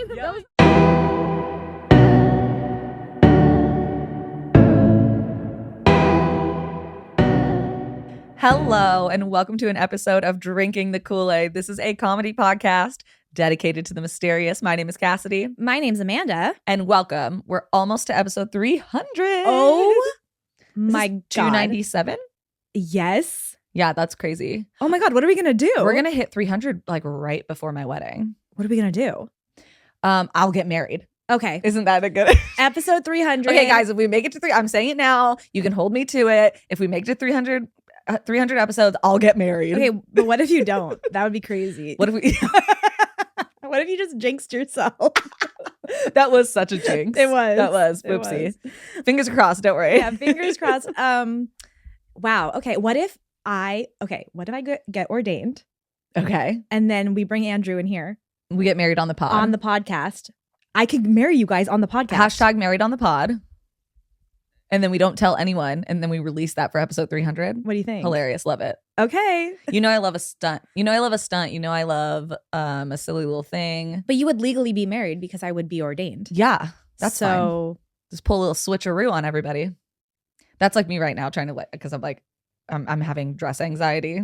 Hello, and welcome to an episode of Drinking the Kool-Aid. This is a comedy podcast dedicated to the mysterious. My name is Cassidy. My name's Amanda. And welcome. We're almost to episode 300. Oh my God. 297? Yes. Yeah, that's crazy. Oh my God, what are we going to do? We're going to hit 300 like right before my wedding. What are we going to do? I'll get married. Okay. Isn't that a good Episode 300. Okay, guys, if we make it to I'm saying it now. You can hold me to it. If we make it to 300 episodes, I'll get married. Okay, but what if you don't? That would be crazy. What if we What if you just jinxed yourself? That was such a jinx. It was. That was. Whoopsie. Fingers crossed, don't worry. Yeah, fingers crossed. Wow. Okay, what if I get ordained? Okay. And then we bring Andrew in here. We get married on the pod. On the podcast. I could marry you guys on the podcast. Hashtag married on the pod. And then we don't tell anyone. And then we release that for episode 300. What do you think? Hilarious. Love it. Okay. You know I love a stunt. You know I love a stunt. You know I love a silly little thing. But you would legally be married because I would be ordained. Yeah. That's so fine. Just pull a little switcheroo on everybody. That's like me right now trying to because I'm having dress anxiety.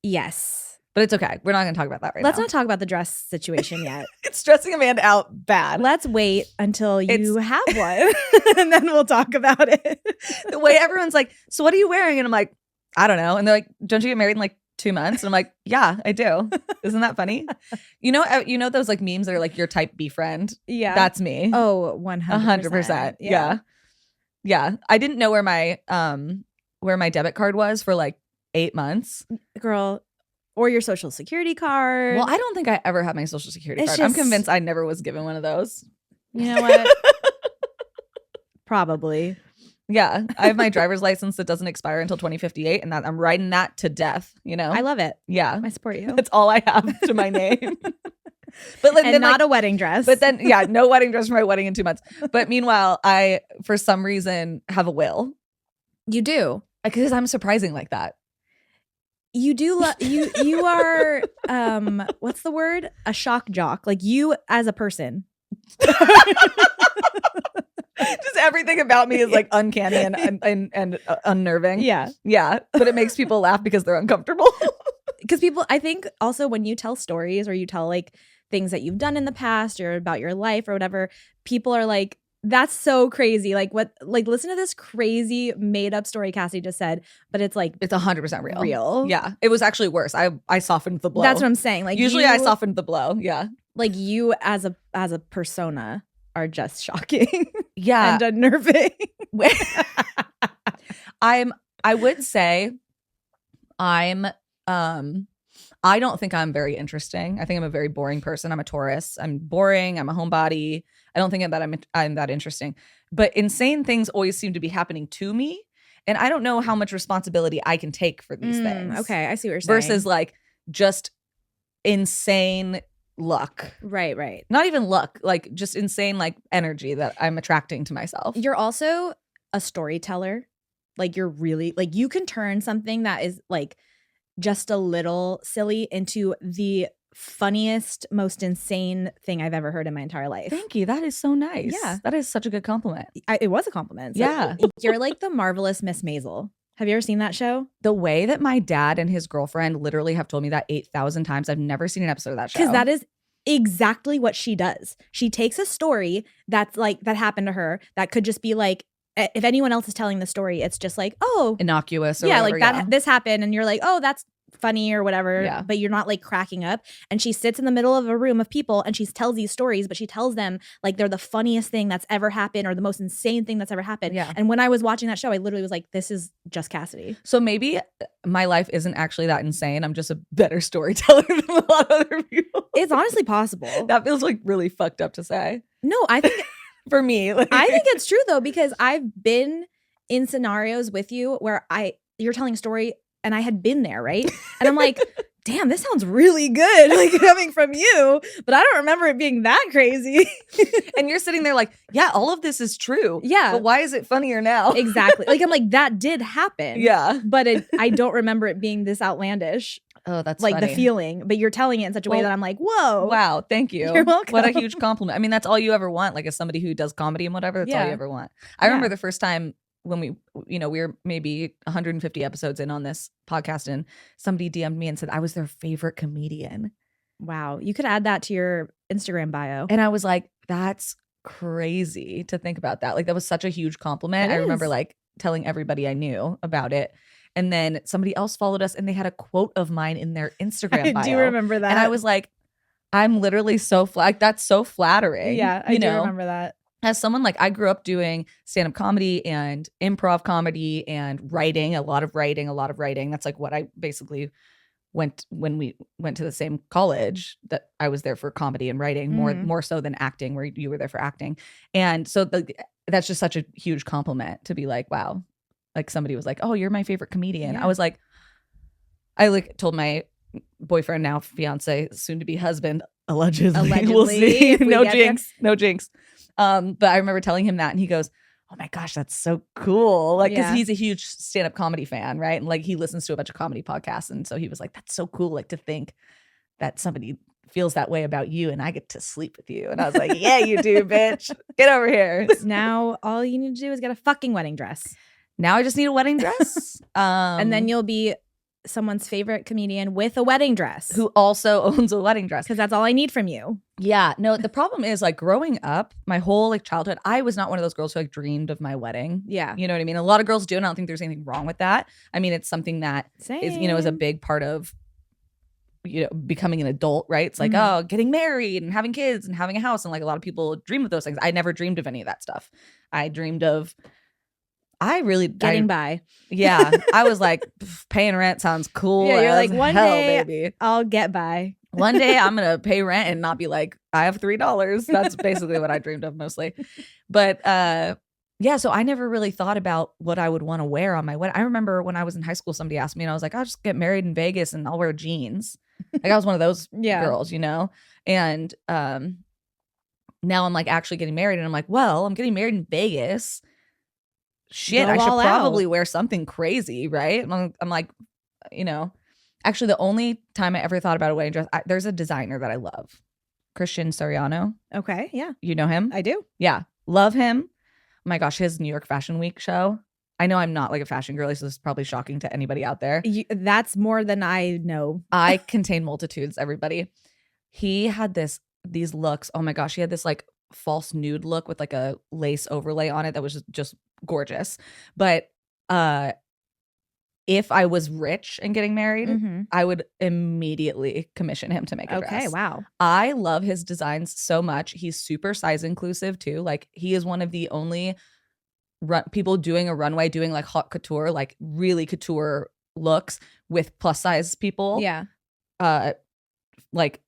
Yes. But it's okay. We're not going to talk about that Let's now. not talk about the dress situation yet. It's stressing Amanda out bad. Let's wait until you have one and then we'll talk about it. The way everyone's like, so what are you wearing? And I'm like, I don't know. And they're like, don't you get married in like 2 months? And I'm like, yeah, I do. Isn't that funny? You know those like memes that are like your type B friend? Yeah. That's me. Oh, 100%. Yeah. I didn't know where my debit card was for like 8 months. Girl. Or your social security card. Well, I don't think I ever had my social security card. I'm convinced I never was given one of those. You know what? Probably. Yeah. I have my driver's license that doesn't expire until 2058, and I'm riding that to death, you know? I love it. Yeah. I support you. That's all I have to my name. But then not a wedding dress. But then, yeah, no wedding dress for my wedding in 2 months. But meanwhile, I, for some reason, have a will. You do. Because I'm surprising like that. You do you are what's the word? A shock jock. Like you as a person. Just everything about me is like uncanny and unnerving. Yeah. Yeah. But it makes people laugh because they're uncomfortable. Because people, I think also when you tell stories or you tell like things that you've done in the past or about your life or whatever, people are like, that's so crazy. Like what? Like listen to this crazy made up story Cassie just said, but it's like it's 100% real. Real. Yeah, it was actually worse. I softened the blow. That's what I'm saying. Like usually I softened the blow. Yeah, like you as a persona are just shocking. Yeah, and unnerving. I would say I don't think I'm very interesting. I think I'm a very boring person. I'm a Taurus. I'm boring. I'm a homebody. I don't think I'm that interesting. But insane things always seem to be happening to me. And I don't know how much responsibility I can take for these things. Okay, I see what you're saying. Versus like just insane luck. Right. Not even luck, like just insane like energy that I'm attracting to myself. You're also a storyteller. Like you're really like you can turn something that is like just a little silly into the funniest, most insane thing I've ever heard in my entire life. Thank you. That is so nice. Yeah. That is such a good compliment. It was a compliment. So yeah. You're like the marvelous Miss Maisel. Have you ever seen that show? The way that my dad and his girlfriend literally have told me that 8,000 times, I've never seen an episode of that show. Because that is exactly what she does. She takes a story that's like that happened to her that could just be like, if anyone else is telling the story, it's just like, oh, innocuous or yeah, whatever, like that. This happened, and you're like, oh, that's funny or whatever. Yeah. But you're not like cracking up. And she sits in the middle of a room of people, and she tells these stories, but she tells them like they're the funniest thing that's ever happened or the most insane thing that's ever happened. Yeah. And when I was watching that show, I literally was like, this is just Cassidy. So maybe my life isn't actually that insane. I'm just a better storyteller than a lot of other people. It's honestly possible. That feels like really fucked up to say. No, I think for me, like, I think it's true though, because I've been in scenarios with you where you're telling a story and I had been there, right? And I'm like, damn, this sounds really good, like coming from you, but I don't remember it being that crazy. And you're sitting there like, yeah, all of this is true. Yeah. But why is it funnier now? Exactly. Like, I'm like, that did happen. Yeah. But I don't remember it being this outlandish. Oh, that's like funny. the feeling, but you're telling it in such a way Well, that I'm like, whoa. Wow, thank you. You're welcome. What a huge compliment. I mean, that's all you ever want. Like as somebody who does comedy and whatever, that's all you Yeah. ever want. I remember Yeah. the first time when we were maybe 150 episodes in on this podcast and somebody DM'd me and said I was their favorite comedian. Wow. You could add that to your Instagram bio. And I was like, that's crazy to think about that. Like that was such a huge compliment. It I remember is. like telling everybody I knew about it. And then somebody else followed us and they had a quote of mine in their Instagram bio. I do remember that. And I was like, I'm literally so that's so flattering. Yeah, I do remember that. As someone like I grew up doing stand-up comedy and improv comedy and writing, a lot of writing. That's like what I basically went when we went to the same college, that I was there for comedy and writing more so than acting, where you were there for acting. And so that's just such a huge compliment to be like, wow, like somebody was like, oh, you're my favorite comedian. Yeah. I was like, I like told my boyfriend, now fiance, soon to be husband, allegedly. We'll see. if we No get jinx. No jinx. But I remember telling him that and he goes, oh my gosh, that's so cool. Like, because he's a huge stand-up comedy fan, right? And like he listens to a bunch of comedy podcasts. And so he was like, that's so cool. Like to think that somebody feels that way about you and I get to sleep with you. And I was like, yeah, you do, bitch. Get over here. Now all you need to do is get a fucking wedding dress. Now I just need a wedding dress. And then you'll be someone's favorite comedian with a wedding dress. who also owns a wedding dress. Because that's all I need from you. Yeah. No, the problem is like growing up, my whole like childhood, I was not one of those girls who like dreamed of my wedding. Yeah. You know what I mean? A lot of girls do, and I don't think there's anything wrong with that. I mean, it's something that is a big part of, becoming an adult, right? It's like, oh, getting married and having kids and having a house. And like a lot of people dream of those things. I never dreamed of any of that stuff. I dreamed of, getting by. Yeah. I was like, paying rent sounds cool. Yeah, you're like, as one hell, day baby. I'll get by. One day I'm going to pay rent and not be like, I have $3. That's basically what I dreamed of mostly. But yeah, so I never really thought about what I would want to wear on my wedding. I remember when I was in high school, somebody asked me and I was like, I'll just get married in Vegas and I'll wear jeans. Like I was one of those girls, And now I'm like actually getting married and I'm like, well, I'm getting married in Vegas. Shit, Go I should all probably out. wear something crazy, right? I'm like, actually the only time I ever thought about a wedding dress, there's a designer that I love, Christian Soriano. Okay, yeah. You know him? I do. Yeah, love him. Oh my gosh, his New York Fashion Week show. I know I'm not like a fashion girly, so this is probably shocking to anybody out there. That's more than I know. I contain multitudes, everybody. He had these looks. Oh my gosh, he had this like false nude look with like a lace overlay on it that was just gorgeous. But if I was rich and getting married, I would immediately commission him to make a dress. Okay, wow. I love his designs so much. He's super size inclusive too. Like he is one of the only people doing a runway, doing like haute couture, like really couture looks with plus size people. Yeah. Like,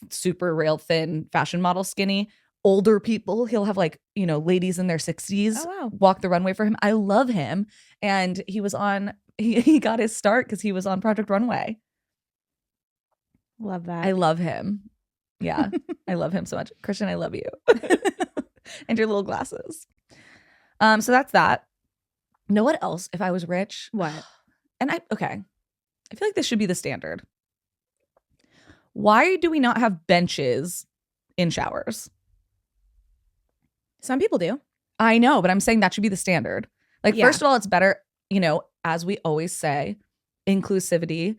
super rail thin fashion model skinny. Older people, he'll have like, ladies in their 60s walk the runway for him. I love him. And he was on, he got his start because he was on Project Runway. Love that. I love him. Yeah, I love him so much. Christian, I love you. And your little glasses. So that's that. Know what else? If I was rich? What? And I feel like this should be the standard. Why do we not have benches in showers? Some people do. I know, but I'm saying that should be the standard. Like, first of all, it's better, as we always say, inclusivity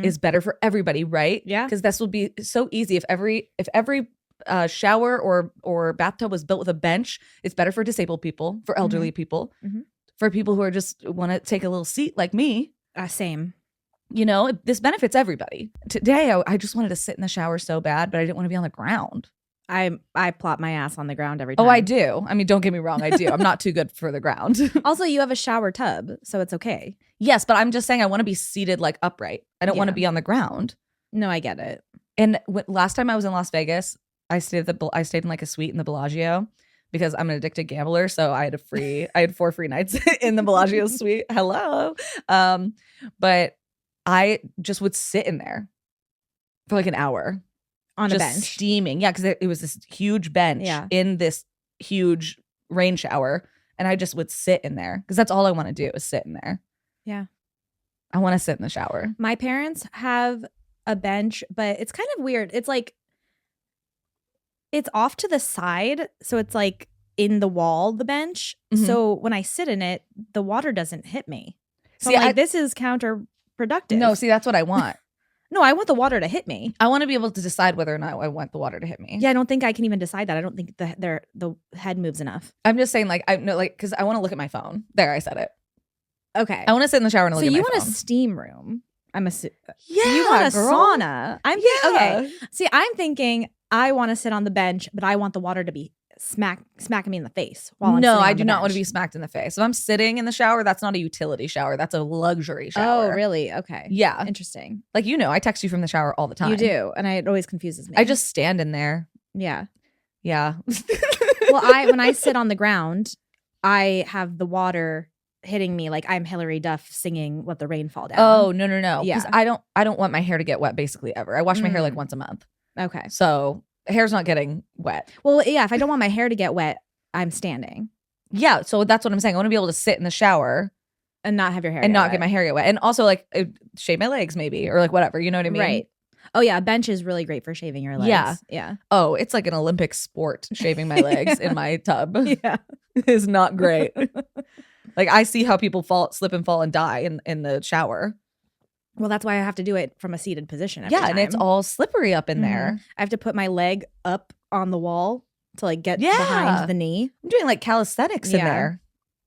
is better for everybody, right? Yeah. Because this will be so easy. If every shower or bathtub was built with a bench, it's better for disabled people, for elderly people, for people who are just want to take a little seat like me. Same. This benefits everybody. Today, I just wanted to sit in the shower so bad, but I didn't want to be on the ground. I plop my ass on the ground every time. Oh, I do. I mean, don't get me wrong. I do. I'm not too good for the ground. Also, you have a shower tub, so it's okay. Yes, but I'm just saying I want to be seated like upright. I don't want to be on the ground. No, I get it. And last time I was in Las Vegas, I stayed in like a suite in the Bellagio because I'm an addicted gambler. So I had 4 free nights in the Bellagio suite. Hello. But I just would sit in there for like an hour. On just a bench. Steaming. Yeah, because it was this huge bench in this huge rain shower. And I just would sit in there because that's all I want to do is sit in there. Yeah. I want to sit in the shower. My parents have a bench, but it's kind of weird. It's like it's off to the side, so it's like in the wall, the bench. So when I sit in it, the water doesn't hit me. So See, I'm like, this is counterproductive. No, see, that's what I want. No, I want the water to hit me. I want to be able to decide whether or not I want the water to hit me. Yeah, I don't think I can even decide that. I don't think the head moves enough. I'm just saying, like, I know, like, because I want to look at my phone. There, I said it. Okay. I want to sit in the shower and look at my phone. So you want a steam room? Yeah, you want a girl. sauna? Okay. See, I'm thinking I want to sit on the bench, but I want the water to be smacking me in the face while I'm No, sitting I on do the not want to bench. be smacked in the face. If I'm sitting in the shower, that's not a utility shower. That's a luxury shower. Oh, really? Okay. Yeah. Interesting. Like, I text you from the shower all the time. You do, and it always confuses me. I just stand in there. Yeah. Yeah. Well, when I sit on the ground, I have the water hitting me like I'm Hillary Duff singing "Let the Rain Fall Down." Oh, no. Yeah. Because I don't want my hair to get wet basically ever. I wash my hair like once a month. Okay. So hair's not getting wet. Well, yeah, if I don't want my hair to get wet, I'm standing. Yeah. So that's what I'm saying. I want to be able to sit in the shower and not have your hair and get not wet. get my hair get wet. And also like shave my legs maybe, or like whatever. You know what I mean? Right. Oh yeah, a bench is really great for shaving your legs. Yeah. Yeah. Oh, it's like an Olympic sport shaving my legs in my tub. Yeah. Is not great. Like I see how people slip and fall and die in the shower. Well, that's why I have to do it from a seated position. Every Yeah, time. and it's all slippery up in there. I have to put my leg up on the wall to like get Yeah. behind the knee. I'm doing like calisthenics in Yeah. there.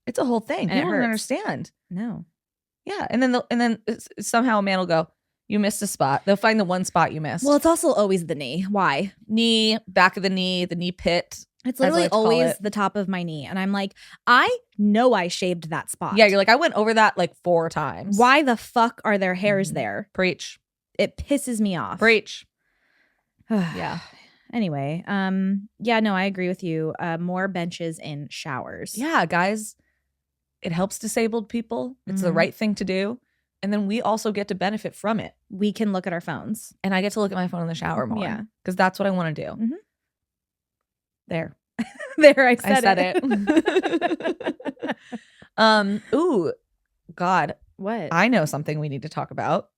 It's a whole thing. And it People don't hurts. understand. No. Yeah, and then somehow a man will go, "You missed a spot." They'll find the one spot you missed. Well, it's also always the knee. Why? Knee, back of the knee pit. It's as I literally like to call always it. the top of my knee. And I'm like, I know I shaved that spot. Yeah, you're like, I went over that like 4 times. Why the fuck are there hairs there? Preach. It pisses me off. Preach. Yeah. Anyway, yeah, no, I agree with you. More benches in showers. Yeah, guys. It helps disabled people. It's the Mhm. right thing to do. And then we also get to benefit from it. We can look at our phones. And I get to look at my phone in the shower more. Yeah. Because that's what I want to do. Mhm. There. There, I I said said it. Ooh, God. What? I know something we need to talk about.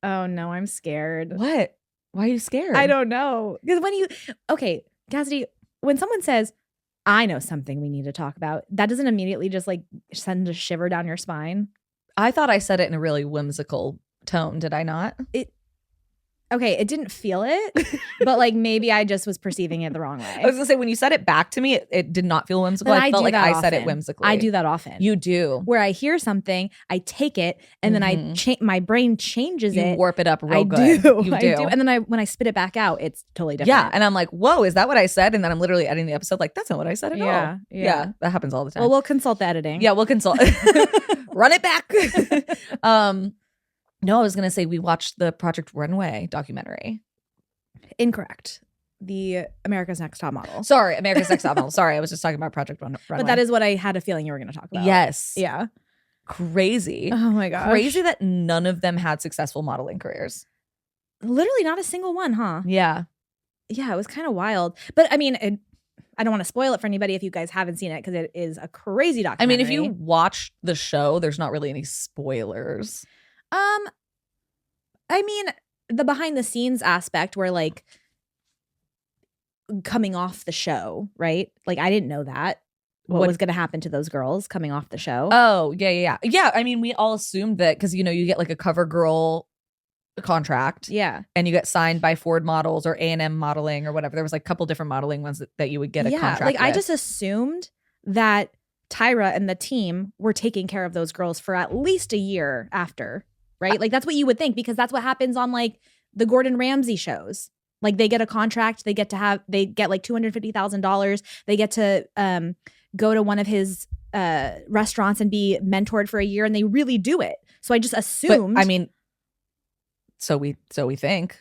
Oh no, I'm scared. What? Why are you scared? I don't know. Because okay, Cassidy, when someone says, I know something we need to talk about, that doesn't immediately just like send a shiver down your spine. I thought I said it in a really whimsical tone. Did I not? Okay, it didn't feel it, but like maybe I just was perceiving it the wrong way. I was gonna say when you said it back to me, it did not feel whimsical. But I felt do like that I said it often. whimsically. I do that often. You do. Where I hear something, I take it, and then my brain changes You it. warp it up real I good. do. You I do. do. And then when I spit it back out, it's totally different. Yeah, and I'm like, whoa, is that what I said? And then I'm literally editing the episode like, that's not what I said at all. Yeah. That happens all the time. Well, we'll consult the editing. Yeah, we'll consult. Run it back. No, I was gonna say we watched the Project Runway documentary. Incorrect. The America's Next Top Model. Sorry, America's Next Top Model. Sorry, I was just talking about Project Runway. But that is what I had a feeling you were going to talk about. Yes. Yeah. Crazy. Oh my gosh. Crazy that none of them had successful modeling careers. Literally not a single one, huh? Yeah. Yeah, it was kind of wild. But I mean, I don't want to spoil it for anybody if you guys haven't seen it because it is a crazy I documentary. mean, if you watch the show, there's not really any spoilers. I mean, the behind the scenes aspect where like coming off the show, right? Like I didn't know that. What was going to happen to those girls coming off the show. Oh, yeah. Yeah, I mean, we all assumed that because, you get like a cover girl contract. Yeah. And you get signed by Ford Models or A&M Modeling or whatever. There was like a couple different modeling ones that you would get a contract like I with. just assumed that Tyra and the team were taking care of those girls for at least a year after, right? Like that's what you would think because that's what happens on like the Gordon Ramsay shows. Like they get a contract, they get like $250,000. They get to go to one of his restaurants and be mentored for a year, and they really do it. So I just assumed. But, I mean, so we think.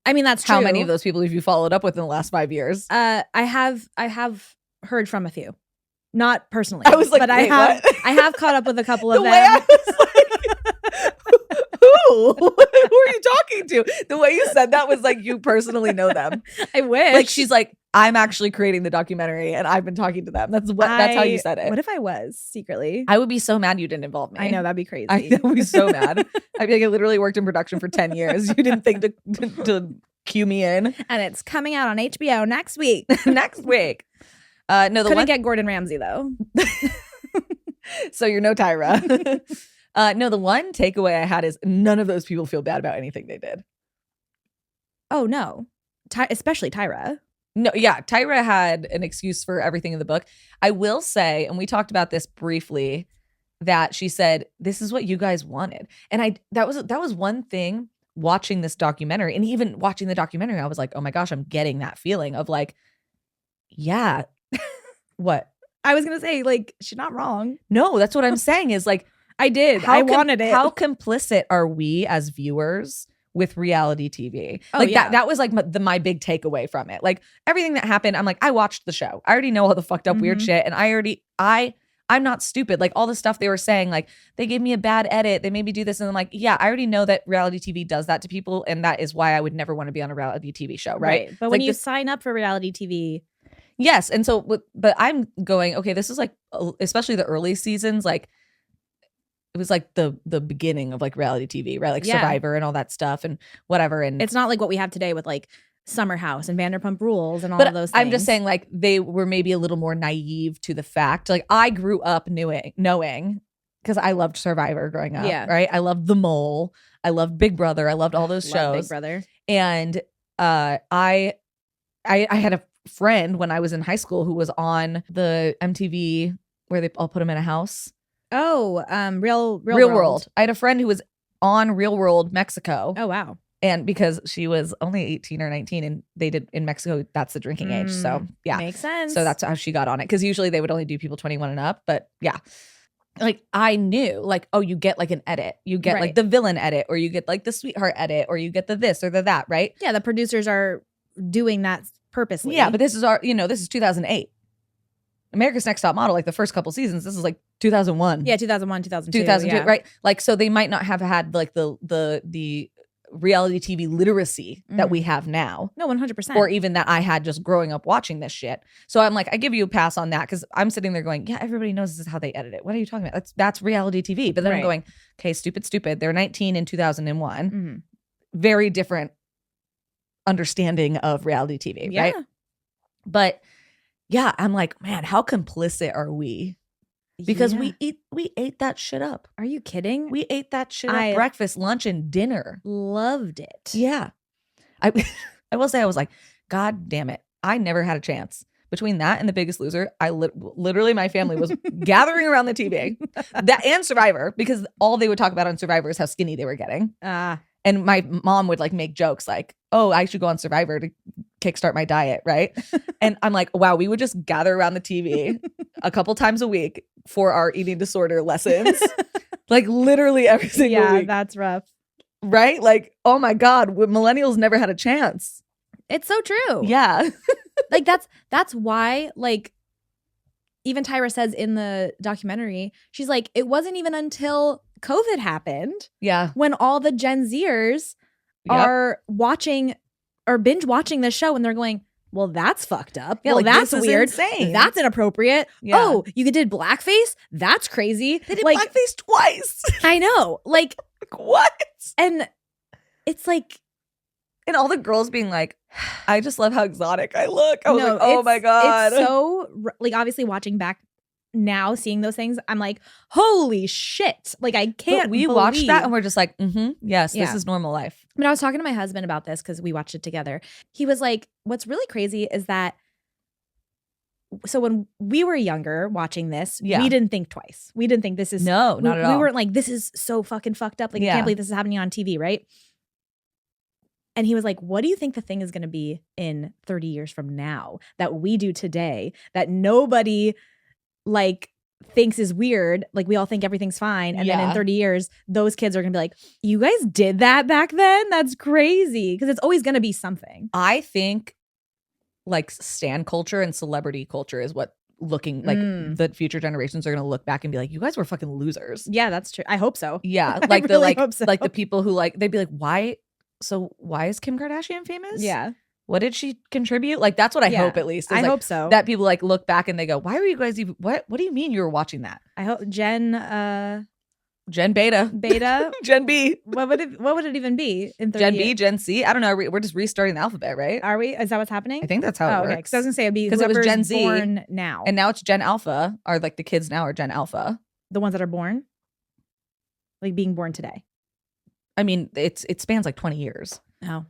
I mean, that's true. How many of those people have you followed up with in the last 5 years? I have heard from a few, not personally. I was like, but wait, what? I have caught up with a couple of The them. way I was like, who? are you talking to? The way you said that was like you personally know them. I wish. Like she's like, I'm actually creating the documentary and I've been talking to them. That's how you said it. What if I was secretly? I would be so mad you didn't involve me. I know, that'd be crazy. I would be so mad. I'd be like, I literally worked in production for 10 years. You didn't think to cue me in. And it's coming out on HBO next week. Next week. No, Couldn't get Gordon Ramsay though. So you're no Tyra. No, the one takeaway I had is none of those people feel bad about anything they did. Oh no. Especially Tyra. No, yeah, Tyra had an excuse for everything in the book. I will say, and we talked about this briefly, that she said, this is what you guys wanted. And that was one thing watching this documentary, and even watching the documentary, I was like, oh my gosh, I'm getting that feeling of like, yeah. What? I was gonna say, like, she's not wrong. No, that's what I'm saying is like, I wanted it. How complicit are we as viewers with reality TV? Oh, like yeah. that was like my big takeaway from it. Like everything that happened, I'm like, I watched the show. I already know all the fucked up weird shit. And I'm not stupid. Like all the stuff they were saying, like they gave me a bad edit. They made me do this. And I'm like, yeah, I already know that reality TV does that to people. And that is why I would never want to be on a reality TV show. Right. But when you sign up for reality TV. Yes. And so, but I'm going, okay, this is like, especially the early seasons, like it was like the beginning of like reality TV, right? Like Survivor and all that stuff and whatever. And it's not like what we have today with like Summer House and Vanderpump Rules and all of those things. I'm just saying like they were maybe a little more naive to the fact. Like I grew up knowing because I loved Survivor growing up. Yeah. Right. I loved The Mole. I loved Big Brother. I loved all those shows. Big Brother. And I had a friend when I was in high school who was on the MTV where they all put him in a house. Oh, Real World. I had a friend who was on Real World Mexico. Oh, wow. And because she was only 18 or 19 and they did in Mexico, that's the drinking age. So yeah. Makes sense. So that's how she got on it. Because usually they would only do people 21 and up. But yeah. Like I knew like, oh, you get like an edit. You get like the villain edit, or you get like the sweetheart edit, or you get the this or the that, right? Yeah, the producers are doing that purposely. Yeah, but this is this is 2008. America's Next Top Model, like the first couple seasons, this is like 2001. Yeah, 2001, 2002. 2002, right? Like, so they might not have had like the reality TV literacy that we have now. No, 100%. Or even that I had just growing up watching this shit. So I'm like, I give you a pass on that because I'm sitting there going, yeah, everybody knows this is how they edit it. What are you talking about? That's reality TV. But then I'm going, okay, stupid. They're 19 in 2001. Very different understanding of reality TV, right? But yeah, I'm like, man, how complicit are we? Because we ate that shit up. Are you kidding? We ate that shit up breakfast, lunch, and dinner. Loved it. Yeah. I will say I was like, God damn it. I never had a chance. Between that and The Biggest Loser, I literally my family was gathering around the TV. That and Survivor, because all they would talk about on Survivor is how skinny they were getting. And my mom would like make jokes like, oh, I should go on Survivor to kickstart my diet, right? And I'm like, wow, we would just gather around the TV a couple times a week for our eating disorder lessons. Like literally every single week. Yeah, that's rough. Right? Like, oh my God, millennials never had a chance. It's so true. Yeah. Like that's why, like, even Tyra says in the documentary, she's like, it wasn't even until COVID happened. Yeah. When all the Gen Zers are watching or binge watching this show and they're going, well, that's fucked up. Yeah, well, like, that's weird. Insane. That's inappropriate. Yeah. Oh, you did blackface? That's crazy. They did blackface twice. I know. Like what? And it's like, and all the girls being like, I just love how exotic I look. I was like, oh my God. It's so, like, obviously watching back now, seeing those things, I'm like, holy shit. Like, I can't we watched that and we're just like, yes, this is normal life. But I was talking to my husband about this because we watched it together. He was like, what's really crazy is that, so when we were younger watching this, we didn't think twice. We didn't think this is, not at all. We weren't like, this is so fucking fucked up. Like, I can't believe this is happening on TV, right? And he was like, what do you think the thing is going to be in 30 years from now that we do today that nobody like thinks is weird? Like we all think everything's fine. And then in 30 years, those kids are going to be like, you guys did that back then? That's crazy. Because it's always going to be something. I think like stan culture and celebrity culture is what looking like the future generations are going to look back and be like, you guys were fucking losers. Yeah, that's true. I hope so. Yeah. I Like the really hope so. like the people who like, they'd be like, why is Kim Kardashian famous? Yeah. What did she contribute? Like, that's what I hope, at least. I like, hope so. That people like look back and they go, why were you guys even, what do you mean you were watching that? I hope Gen Beta. Gen B. What would it even be in 30 Gen years? B, Gen C. I don't know. We're just restarting the alphabet, right? Are we? Is that what's happening? I think that's how it works. Because I was gonna say it'd be 'Cause it was Gen Z born now, and now it's Gen Alpha. Or like the kids now are Gen Alpha. the ones that are born, like being born today. I mean, it spans like 20 years. Oh,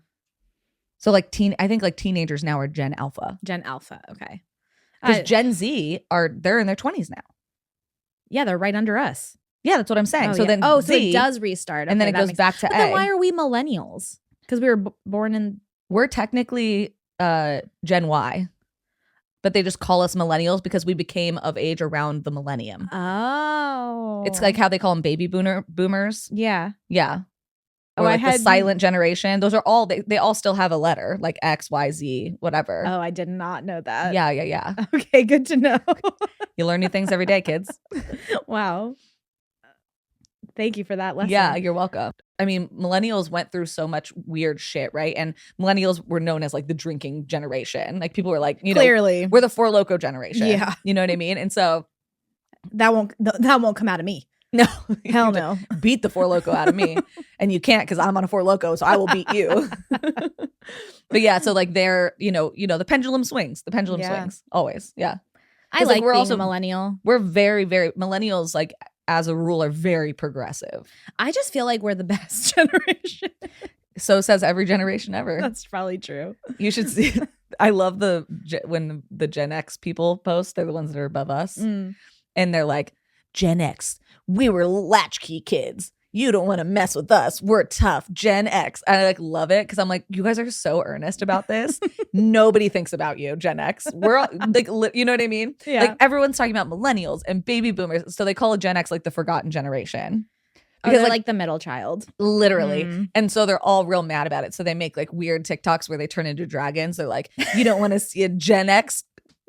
So like I think like teenagers now are Gen Alpha. Gen Alpha. Okay. Because Gen Z they're in their 20s now. Yeah, they're right under us. Yeah, that's what I'm saying. Oh, so yeah. then so Z, it does restart, and then Okay, it goes back to But A. then why are we millennials? Because we were born in. We're technically Gen Y, but they just call us millennials because we became of age around the millennium. Oh, It's like how they call them baby boomers. Yeah. Yeah. Oh, Or I like the had- silent generation. Those are all they all still have a letter, like X, Y, Z, whatever. Oh, I did not know that. Yeah. Okay, good to know. You learn new things every day, kids. Wow. Thank you for that lesson. Yeah, you're welcome. I mean, millennials went through so much weird shit, right? And millennials were known as like the drinking generation. Like people were like, Clearly, we're the Four Loko generation. Yeah. You know what I mean? And so that won't come out of me. no, Hell you no. beat the Four Loko out of me. And you can't because I'm on a Four Loko, so I will beat you. But yeah, so like they're, the pendulum swings. The pendulum Yeah. swings. Always. Yeah. I 'Cause, like we're being also a millennial. We're very, very millennials, like as a rule, are very progressive. I just feel like we're the best generation. So says every generation ever. That's probably true. You should see. I love when the Gen X people post. They're the ones that are above us, and they're like, Gen X, we were latchkey kids. You don't want to mess with us. We're tough. Gen X. And I like love it because I'm like, you guys are so earnest about this. Nobody thinks about you, Gen X. We're all, like, you know what I mean? Yeah. Like everyone's talking about millennials and baby boomers. So they call a Gen X like the forgotten generation. Because they're like the middle child. Literally. And so they're all real mad about it. So they make like weird TikToks where they turn into dragons. They're like, you don't want to see a Gen X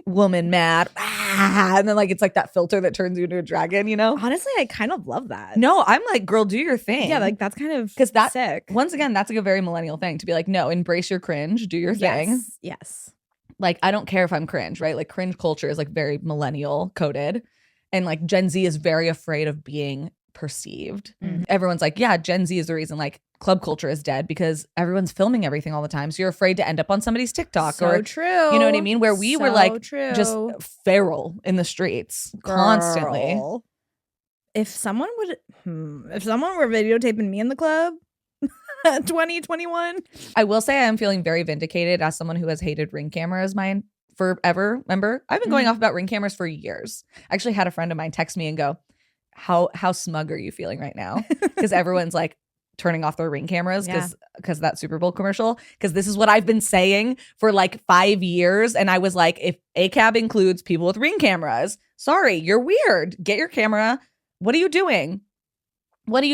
woman mad. And then like it's like that filter that turns you into a dragon, Honestly, I kind of love that. No, I'm like, girl, do your thing. Yeah, like that's kind of because that sick. Once again, that's like a very millennial thing to be like, no, embrace your cringe, do your thing. Yes. Like, I don't care if I'm cringe, right? Like cringe culture is like very millennial coded. And like Gen Z is very afraid of being perceived. Everyone's like, yeah, Gen Z is the reason like club culture is dead because everyone's filming everything all the time. So you're afraid to end up on somebody's TikTok So true. You know what I mean? Where we were like true. just feral in the streets constantly. Girl. If someone were videotaping me in the club 2021. I will say I am feeling very vindicated as someone who has hated Ring cameras forever. Remember? I've been going off about Ring cameras for years. I actually had a friend of mine text me and go, how smug are you feeling right now? Because everyone's like turning off their Ring cameras because that Super Bowl commercial. Because this is what I've been saying for like 5 years. And I was like, if ACAB includes people with Ring cameras, sorry, you're weird. Get your camera. What are you doing? And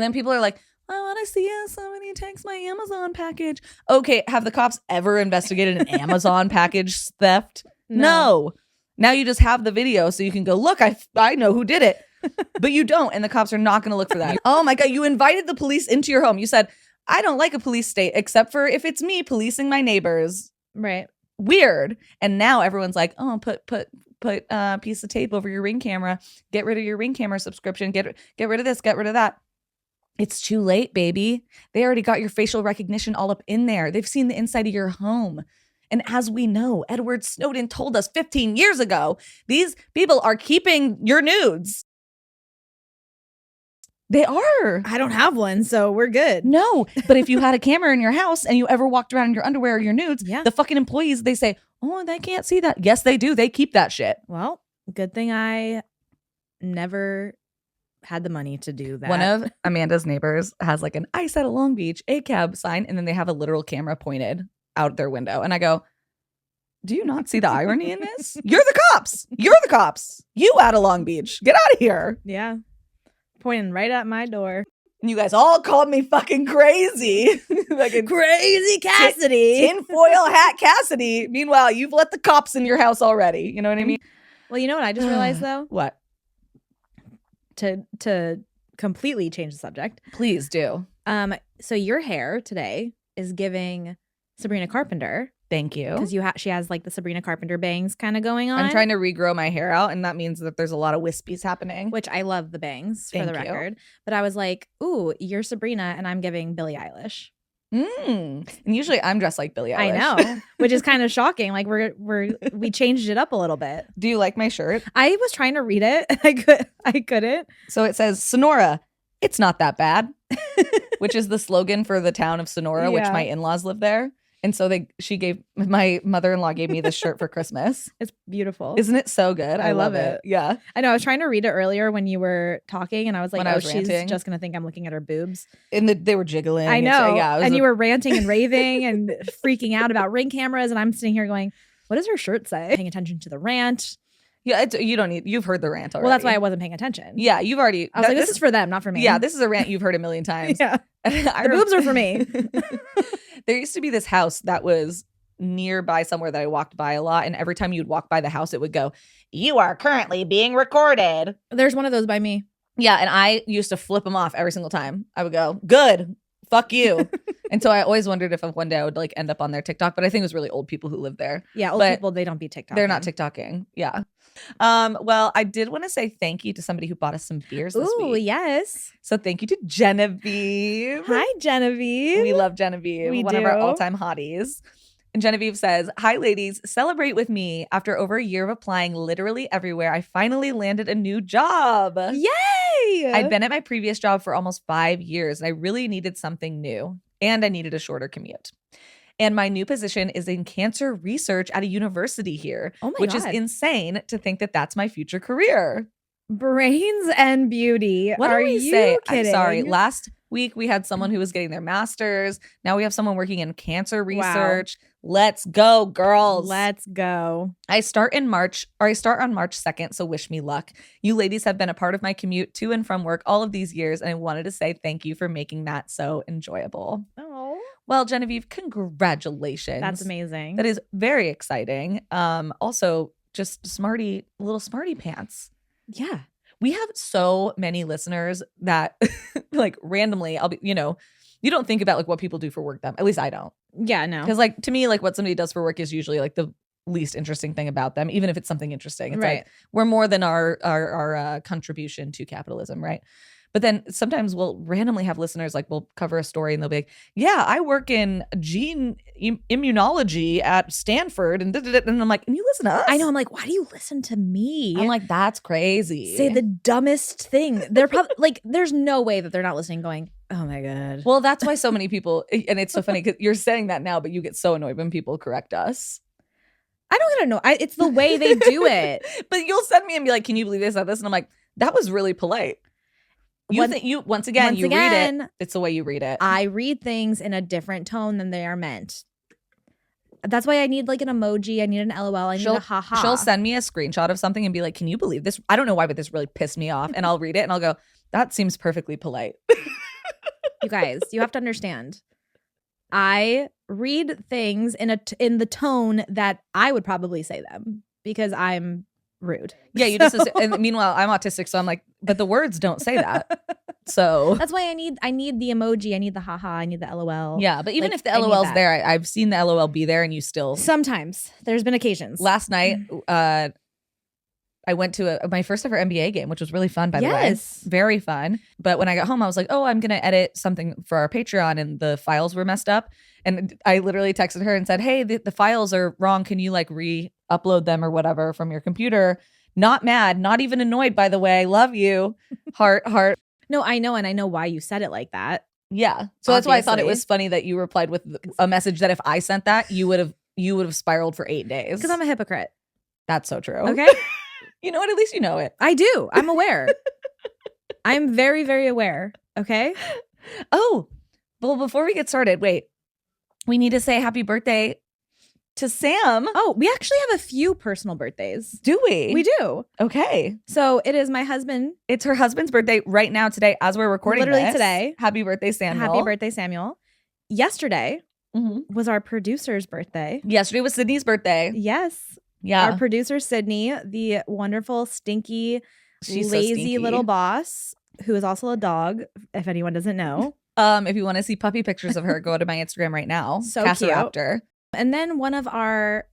then people are like, I want to see if somebody takes my Amazon package. Okay, have the cops ever investigated an Amazon package theft? No. Now you just have the video so you can go, look, I know who did it. But you don't, and the cops are not going to look for that. Oh my God, you invited the police into your home. You said, I don't like a police state except for if it's me policing my neighbors. Right. Weird. And now everyone's like, oh, put a piece of tape over your Ring camera. Get rid of your Ring camera subscription. Get rid of this, get rid of that. It's too late, baby. They already got your facial recognition all up in there. They've seen the inside of your home. And as we know, Edward Snowden told us 15 years ago, these people are keeping your nudes. They are. I don't have one, so we're good. No, but if you had a camera in your house and you ever walked around in your underwear or your nudes, the fucking employees, they say, oh, they can't see that. Yes, they do. They keep that shit. Well, good thing I never had the money to do that. One of Amanda's neighbors has like an I said a Long Beach ACAB sign, and then they have a literal camera pointed out their window. And I go, do you not see the irony in this? You're the cops. You're the cops. You out of Long Beach. Get out of here. Yeah. Pointing right at my door. And you guys all called me fucking crazy. Like a crazy Cassidy. Tinfoil hat Cassidy. Meanwhile, you've let the cops in your house already. You know what I mean? Well, you know what I just realized though? What? To completely change the subject. Please do. So your hair today is giving Sabrina Carpenter. Thank you. Because she has like the Sabrina Carpenter bangs kind of going on. I'm trying to regrow my hair out, and that means that there's a lot of wispies happening. Which I love the bangs for Thank the you. record. But I was like, ooh, you're Sabrina and I'm giving Billie Eilish. And usually I'm dressed like Billie Eilish. I know, which is kind of shocking. Like we changed it up a little bit. Do you like my shirt? I was trying to read it. I couldn't. So it says Sonora, it's not that bad, which is the slogan for the town of Sonora, which my in-laws live there. And so my mother-in-law gave me this shirt for Christmas. It's beautiful. Isn't it so good? I love it. Yeah. I know. I was trying to read it earlier when you were talking, and I was like, When she's ranting. just going to think I'm looking at her boobs. And they were jiggling. I know. Yeah. And you were ranting and raving and freaking out about Ring cameras. And I'm sitting here going, what does her shirt say? Paying attention to the rant. Yeah, you've heard the rant already. Well, that's why I wasn't paying attention. Yeah, you've already. I was like, this is for them, not for me. Yeah, this is a rant you've heard a million times. Yeah. The boobs are for me. There used to be this house that was nearby somewhere that I walked by a lot. And every time you'd walk by the house, it would go, "You are currently being recorded." There's one of those by me. Yeah. And I used to flip them off every single time. I would go, "Good. Fuck you." And so I always wondered if one day I would like end up on their TikTok. But I think it was really old people who lived there. Yeah. Old people, they don't be TikToking. They're not TikToking. Yeah. Well, I did want to say thank you to somebody who bought us some beers this week. Oh, yes. So thank you to Genevieve. Hi, Genevieve. We love Genevieve, We one do. of our all-time hotties. And Genevieve says, "Hi, ladies. Celebrate with me. After over a year of applying literally everywhere, I finally landed a new job. Yay! I'd been at my previous job for almost 5 years, and I really needed something new. And I needed a shorter commute. And my new position is in cancer research at a university here, Oh my which is God. insane to think that that's my future career." Brains and beauty. What Are do we you say? kidding? I'm sorry. Last week we had someone who was getting their master's. Now we have someone working in cancer research. Let's go, girls. Let's go. I start on March 2nd, so wish me luck. You ladies have been a part of my commute to and from work all of these years, and I wanted to say thank you for making that so enjoyable. Oh, Well, Genevieve, congratulations. that's amazing. That is very exciting. Also, just little smarty pants. Yeah. We have so many listeners that like randomly you don't think about like what people do for work at least I don't. Yeah, no. Because like to me, like what somebody does for work is usually like the least interesting thing about them, even if it's something interesting. It's Right. like we're more than our contribution to capitalism, right? But then sometimes we'll randomly have listeners like we'll cover a story and they'll be like, "Yeah, I work in gene immunology at Stanford," and and I'm like, "And you listen to us?" I know. I'm like, why do you listen to me? I'm like, "That's crazy." say the dumbest thing. They're probably like, there's no way that they're not listening going, oh my God. Well, that's why so many people, and it's so funny because you're saying that now, but you get so annoyed when people correct us. I don't get to know. It's the way they do it. But you'll send me and be like, "Can you believe this, this?" And I'm like, "That was really polite." Once again, you read it. It's the way you read it. I read things in a different tone than they are meant. That's why I need like an emoji. I need an LOL. I need a haha. She'll send me a screenshot of something and be like, "Can you believe this?" I don't know why, but this really pissed me off. And I'll read it and I'll go, "That seems perfectly polite." You guys, you have to understand. I read things in the tone that I would probably say them because I'm rude. Yeah, you just and meanwhile I'm autistic, so I'm like, but the words don't say that. So that's why I need the emoji, I need the haha, I need the LOL. yeah, but even Like, if the I need LOL's that. there, I've seen the LOL be there, and you still. Sometimes there's been occasions. Last night, I went to my first ever NBA game, which was really fun, by the way. Yes. Very fun. But when I got home, I was like, "Oh, I'm going to edit something for our Patreon," and the files were messed up. And I literally texted her and said, "Hey, the files are wrong. Can you like re-upload them or whatever from your computer?" Not mad, not even annoyed, by the way. Love you. Heart. No, I know, and I know why you said it like that. Yeah. So that's why I thought it Obviously. was funny that you replied with a message that if I sent that, you would have spiraled for 8 days. Because I'm a hypocrite. That's so true. Okay? You know what? At least you know it. I do. I'm aware. I'm very, very aware. Okay? Oh, well, before we get started, wait. We need to say happy birthday to Sam. Oh, we actually have a few personal birthdays. Do we? We do. Okay. So it is my husband. It's her husband's birthday right now today as we're recording Literally this. today. Happy birthday, Samuel. Happy birthday, Samuel. Yesterday Mhm. was our producer's birthday. Yesterday was Sydney's birthday. Yes. Yeah. Our producer, Sydney, the wonderful, stinky, She's so lazy stinky. little boss, who is also a dog, if anyone doesn't know. If you want to see puppy pictures of her, go to my Instagram right now. So Cassiraptor. And then one of our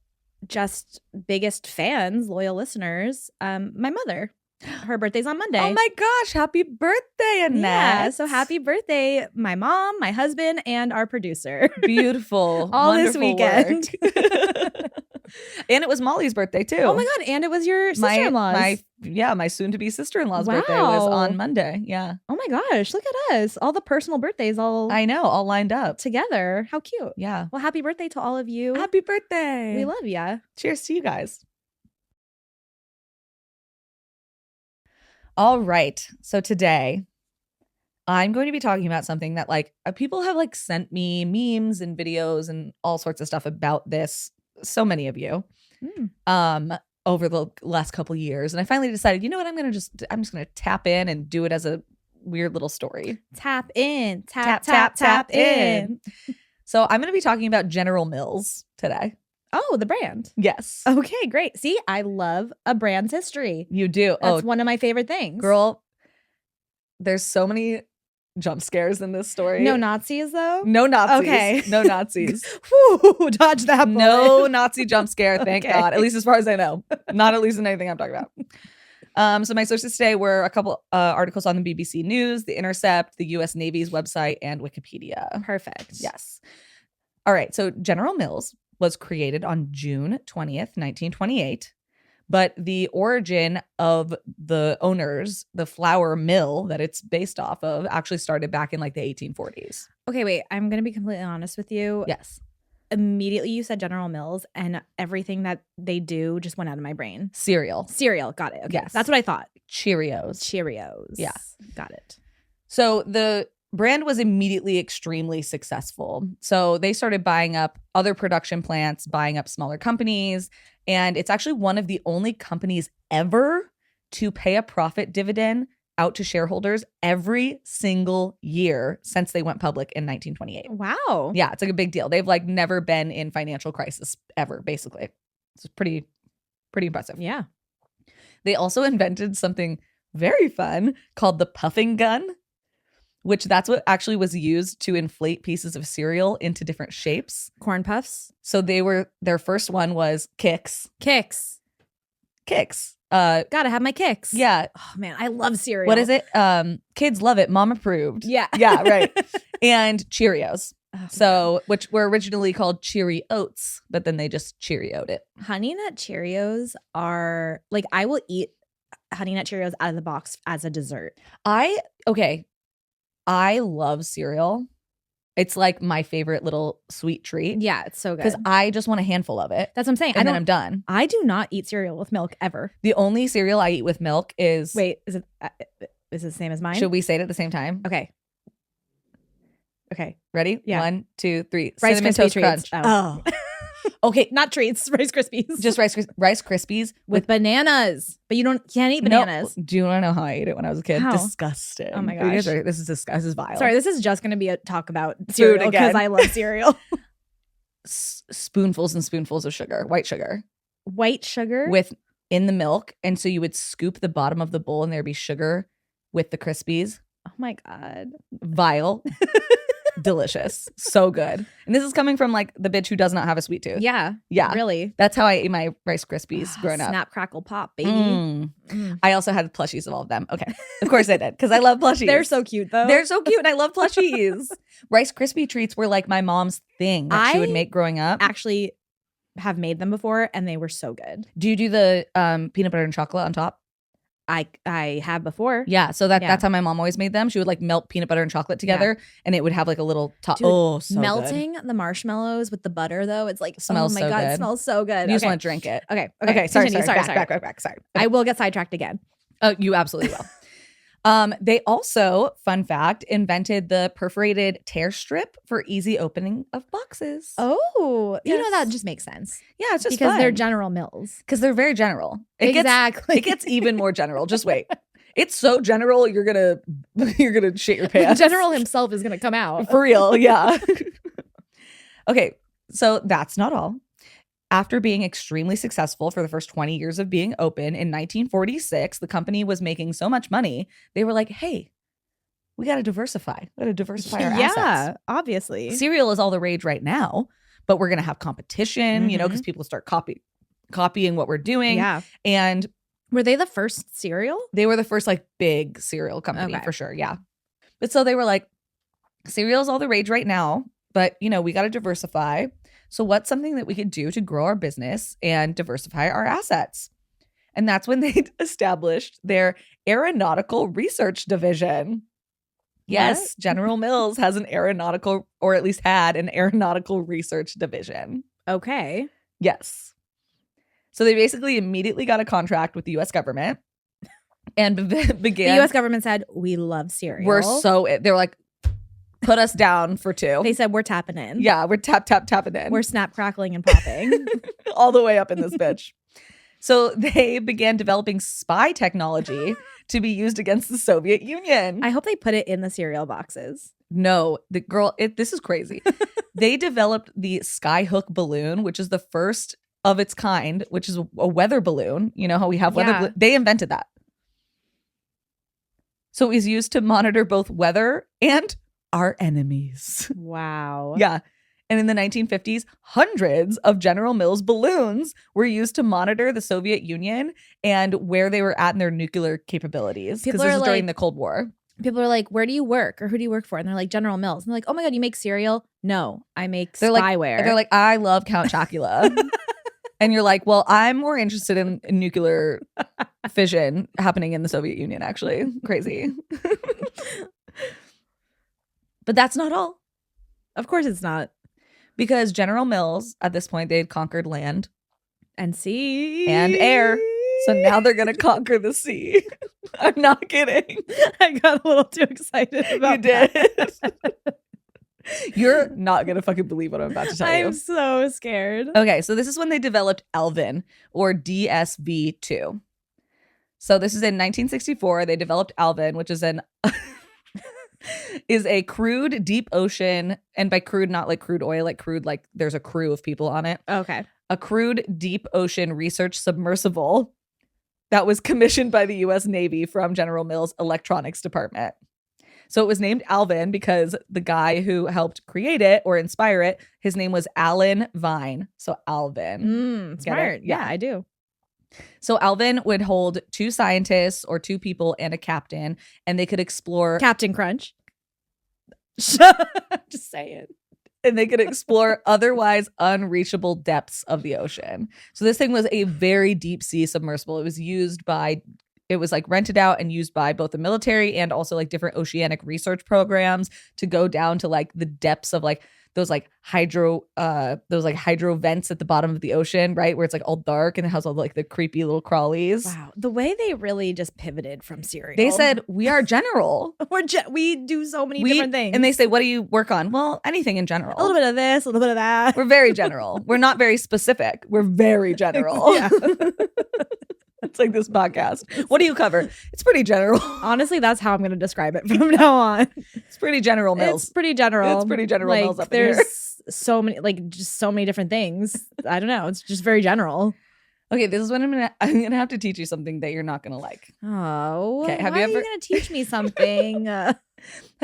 just biggest fans, loyal listeners, my mother. Her birthday's on Monday. Oh my gosh, happy birthday, Annette. Yeah, so happy birthday, my mom, my husband, and our producer. Beautiful. All this wonderful weekend. work. And it was Molly's birthday too. Oh my God, and it was your sister-in-law's. My soon-to-be sister-in-law's birthday was on Monday. Yeah. Oh my gosh, look at us. All the personal birthdays I know, all lined up. together. How cute. Yeah. Well, happy birthday to all of you. Happy birthday. We love ya. Cheers to you guys. All right. So today I'm going to be talking about something that like people have like sent me memes and videos and all sorts of stuff about this. So many of you over the last couple years. And I finally decided, you know what? I'm just going to tap in and do it as a weird little story. Tap in, tap in. So I'm going to be talking about General Mills today. Oh, the brand. Yes. Okay, great. See, I love a brand's history. You do. That's one of my favorite things. Girl, there's so many jump scares in this story. No Nazis, though? No Nazis. Okay. No Nazis. Whew, dodge that bullet. No Nazi jump scare, thank Okay. God. At least as far as I know. Not at least in anything I'm talking about. So my sources today were a couple articles on the BBC News, The Intercept, the US Navy's website, and Wikipedia. Perfect. Yes. All right. So General Mills was created on June 20th, 1928. But the origin of the owners, the flour mill that it's based off of, actually started back in like the 1840s. Okay, wait. I'm going to be completely honest with you. Yes. Immediately you said General Mills and everything that they do just went out of my brain. Cereal. Got it. Okay. Yes. That's what I thought. Cheerios. Cheerios. Yeah. Got it. So the brand was immediately extremely successful. So they started buying up other production plants, buying up smaller companies. And it's actually one of the only companies ever to pay a profit dividend out to shareholders every single year since they went public in 1928. Wow. Yeah, it's like a big deal. They've like never been in financial crisis ever, basically. It's pretty impressive. Yeah. They also invented something very fun called the puffing gun, which that's what actually was used to inflate pieces of cereal into different shapes. Corn puffs. So their first one was Kix. Kicks. Gotta have my kicks. Yeah. Oh man, I love cereal. What is it? Kids love it. Mom approved. Yeah. Yeah, right. And Cheerios. Oh, So, which were originally called Cheery Oats, but then they just Cheerio'd it. Honey Nut Cheerios are like, I will eat Honey Nut Cheerios out of the box as a dessert. I love cereal. It's like my favorite little sweet treat. Yeah, it's so good. Because I just want a handful of it. That's what I'm saying. And then I'm done. I do not eat cereal with milk ever. The only cereal I eat with milk is. Wait, is it the same as mine? Should we say it at the same time? Okay. Ready? Yeah. 1, 2, 3. Rice Cinnamon Krispie Toast treats. Crunch. Oh. Okay. Not treats, Rice Krispies. Just Rice Krispies with bananas. But you can't eat bananas. No. Do you want to know how I ate it when I was a kid? How? Disgusting. Oh my gosh. This is vile. Sorry, this is just going to be a talk about cereal because I love cereal. Spoonfuls and spoonfuls of sugar, white sugar. White sugar? In the milk. And so you would scoop the bottom of the bowl and there'd be sugar with the Krispies. Oh my God. Vile. Delicious. So good. And this is coming from like the bitch who does not have a sweet tooth. Yeah. Yeah. Really. That's how I ate my Rice Krispies growing up. Snap, crackle, pop, baby. I also had plushies of all of them. Okay. Of course I did because I love plushies. They're so cute though. They're so cute and I love plushies. Rice Krispie treats were like my mom's thing that she would make growing up. Actually have made them before and they were so good. Do you do the peanut butter and chocolate on top? I have before. Yeah, so that's how my mom always made them. She would like melt peanut butter and chocolate together and it would have like a little top. Dude, oh, so melting good. the marshmallows with the butter though, it's like Smells oh my so God, good. it smells so good. You just want to drink it. Okay. Sorry. Back. Sorry. I will get sidetracked again. Oh, you absolutely will. They also, fun fact, invented the perforated tear strip for easy opening of boxes. Oh, Yes. that just makes sense. Yeah, it's just because fun. they're General Mills. Because they're very general. Exactly. It gets even more general. Just wait. It's so general, you're gonna shit your pants. General himself is gonna come out. For real, yeah. Okay, so that's not all. After being extremely successful for the first 20 years of being open, in 1946, the company was making so much money, they were like, hey, we got to diversify. We got to diversify our assets. Yeah, obviously. Cereal is all the rage right now, but we're going to have competition, because people start copying what we're doing. Yeah. And were they the first cereal? They were the first like big cereal company for sure. Yeah. But so they were like, cereal is all the rage right now, but we got to diversify. So what's something that we could do to grow our business and diversify our assets? And that's when they established their aeronautical research division. Yes, General Mills has an aeronautical, or at least had an aeronautical research division. Okay. Yes. So they basically immediately got a contract with the U.S. government and began. The U.S. government said, we love cereal. They were like, put us down for 2. They said, we're tapping in. Yeah, we're tapping in. We're snap, crackling, and popping. All the way up in this bitch. So they began developing spy technology to be used against the Soviet Union. I hope they put it in the cereal boxes. No, this is crazy. They developed the Skyhook balloon, which is the first of its kind, which is a weather balloon. You know how we have weather? They invented that. So it was used to monitor both weather and our enemies. Wow. Yeah. And in the 1950s, hundreds of General Mills balloons were used to monitor the Soviet Union and where they were at in their nuclear capabilities. Because this is during the Cold War. People are like, where do you work? Or who do you work for? And they're like, General Mills. And they're like, oh my God, you make cereal? No, I make spyware. They're like, I love Count Chocula. And you're like, well, I'm more interested in nuclear fission happening in the Soviet Union, actually. Crazy. But that's not all. Of course it's not. Because General Mills, at this point, they had conquered land and sea and air. So now they're going to conquer the sea. I'm not kidding. I got a little too excited about that. You're not going to fucking believe what I'm about to tell you. I'm so scared. Okay, so this is when they developed Alvin, or DSV-2. So this is in 1964. They developed Alvin, which is is a crewed deep ocean, and by crude, not like crude oil, like crude, like there's a crew of people on it. Okay. A crewed deep ocean research submersible that was commissioned by the U.S. Navy from General Mills Electronics Department. So it was named Alvin because the guy who helped create it or inspire it, his name was Alan Vine. So Alvin. Smart. Yeah, I do. So Alvin would hold 2 scientists or 2 people and a captain, and they could explore Captain Crunch. Just saying. And they could explore otherwise unreachable depths of the ocean. So this thing was a very deep sea submersible. It was like rented out and used by both the military and also like different oceanic research programs to go down to like the depths of like those hydro vents at the bottom of the ocean, right? Where it's like all dark and it has all like the creepy little crawlies. Wow. The way they really just pivoted from cereal. They said, we are general. We do so many different things. And they say, what do you work on? Well, anything in general. A little bit of this, a little bit of that. We're very general. We're not very specific. We're very general. Yeah. It's like this podcast. What do you cover? It's pretty general. Honestly, that's how I'm going to describe it from now on. It's pretty General Mills. It's pretty general. It's pretty General Mills up there's here. so many, just so many different things. I don't know. It's just very general. Okay, this is when I'm gonna have to teach you something that you're not gonna like. Oh, okay. Why are you gonna teach me something? Have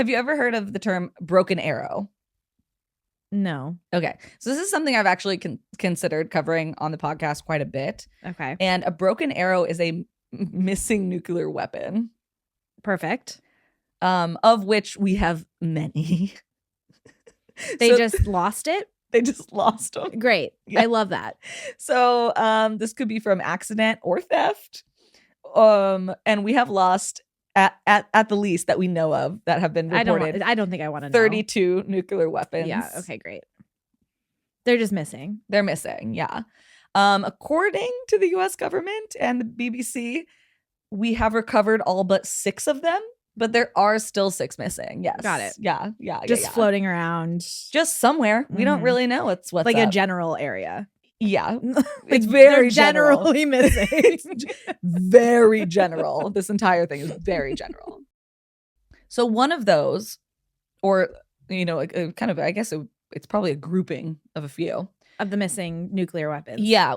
you ever heard of the term broken arrow? No. Okay. So this is something I've actually considered covering on the podcast quite a bit. Okay. And a broken arrow is a missing nuclear weapon. Perfect. Of which we have many. They just lost it? They just lost them. Great. Yeah. I love that. So this could be from accident or theft. And we have lost at the least that we know of that have been reported. I don't think I want to know. 32 nuclear weapons. Yeah. Okay, great. They're just missing. They're missing. Yeah. According to the US government and the BBC, we have recovered all but 6 of them, but there are still 6 missing. Yes. Got it. Yeah. Just floating around. Just somewhere. We don't really know what's like up. A general area. Yeah. It's very generally missing. It's very general. This entire thing is very general. So one of those, or, kind of, I guess it's probably a grouping of a few, Of the missing nuclear weapons. Yeah.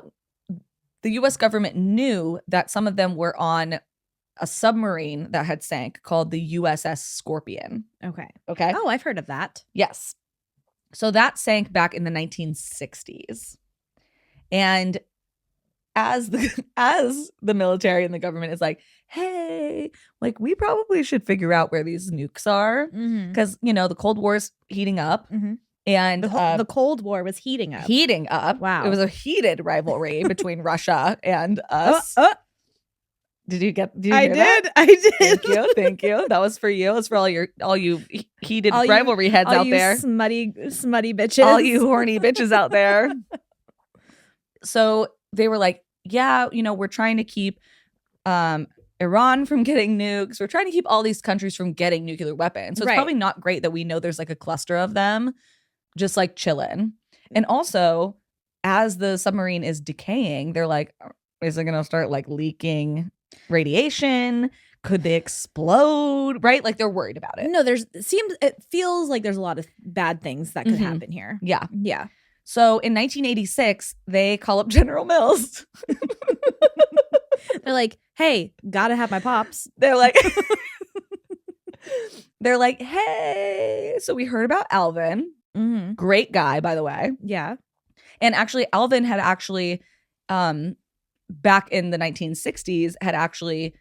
The US government knew that some of them were on a submarine that had sank called the USS Scorpion. Okay. Okay. Oh, I've heard of that. Yes. So that sank back in the 1960s. And as the military and the government is like, hey, like we probably should figure out where these nukes are because the Cold War's heating up, and the Cold War was heating up. Wow, it was a heated rivalry between Russia and us. Did you hear that? I did. Thank you. That was for you. It's for all you heated rivalry heads out there, smutty bitches, all you horny bitches out there. So they were like, yeah, we're trying to keep Iran from getting nukes. We're trying to keep all these countries from getting nuclear weapons. So it's probably not great that we know there's like a cluster of them just like chilling. And also, as the submarine is decaying, they're like, is it going to start like leaking radiation? Could they explode? Right? Like they're worried about it. No, it feels like there's a lot of bad things that could happen here. Yeah. Yeah. So in 1986, they call up General Mills. They're like, hey, gotta have my pops. They're like, hey. So we heard about Alvin. Great guy, by the way. Yeah. And actually, Alvin had back in the 1960s, had actually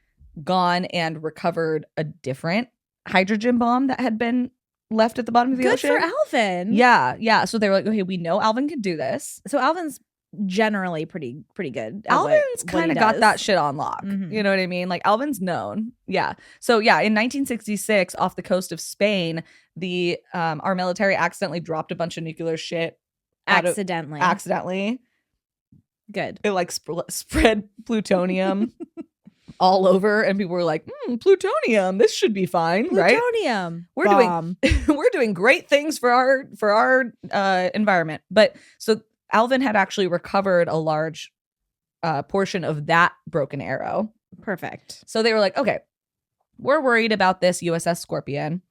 gone and recovered a different hydrogen bomb that had been left at the bottom of the ocean. Good for Alvin. Yeah. So they were like, okay, we know Alvin can do this. So Alvin's generally pretty good. Alvin's kind of got that shit on lock. You know what I mean? Like Alvin's known. Yeah. So yeah, in 1966, off the coast of Spain, our military accidentally dropped a bunch of nuclear shit. Accidentally. Good. It like spread plutonium all over, and people were like, plutonium, this should be fine. Plutonium. Right? We're doing great things for our environment. But so Alvin had actually recovered a large portion of that broken arrow. Perfect. So they were like, okay, we're worried about this USS Scorpion.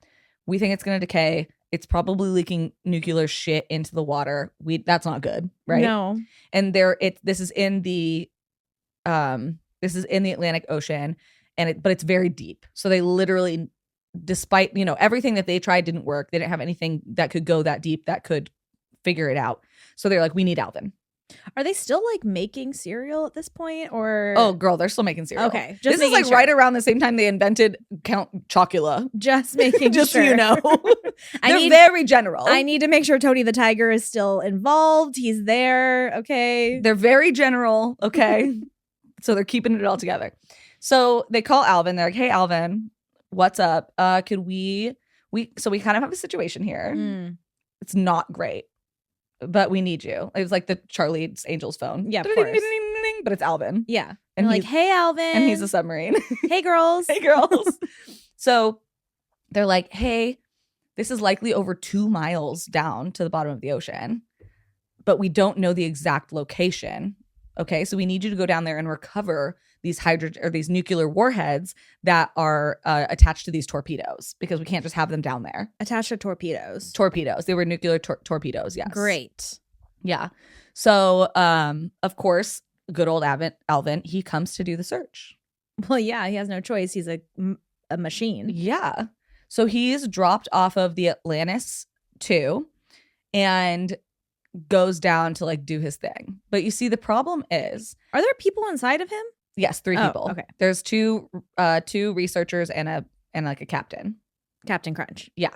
We think it's going to decay. It's probably leaking nuclear shit into the water. That's not good, right? No. And this is in the Atlantic Ocean, but it's very deep. So they literally, despite everything that they tried didn't work, they didn't have anything that could go that deep that could figure it out. So they're like, we need Alvin. Are they still like making cereal at this point, or? Oh, girl, they're still making cereal. Okay, this is like right around the same time they invented Count Chocula. Just making just sure. So you know, they're very general. I need to make sure Tony the Tiger is still involved. He's there. Okay, they're very general. Okay, so they're keeping it all together. So they call Alvin. They're like, "Hey, Alvin, what's up? Could we So we kind of have a situation here. It's not great. But we need you." It was like the Charlie's Angels phone. Yeah, of course. But it's Alvin. Yeah. And like, hey, Alvin. And he's a submarine. Hey, girls. Hey, girls. So they're like, hey, this is likely over 2 miles down to the bottom of the ocean, but we don't know the exact location. Okay, so we need you to go down there and recover these nuclear warheads that are attached to these torpedoes, because we can't just have them down there. Attached to torpedoes. Torpedoes. They were nuclear torpedoes. Yes. Great. Yeah. So, of course, good old Alvin, he comes to do the search. Well, yeah, he has no choice. He's a machine. Yeah. So he's dropped off of the Atlantis 2 and goes down to like do his thing. But you see, the problem is, are there people inside of him? Yes, 3 people. Okay. There's two researchers and like a captain. Captain Crunch. Yeah.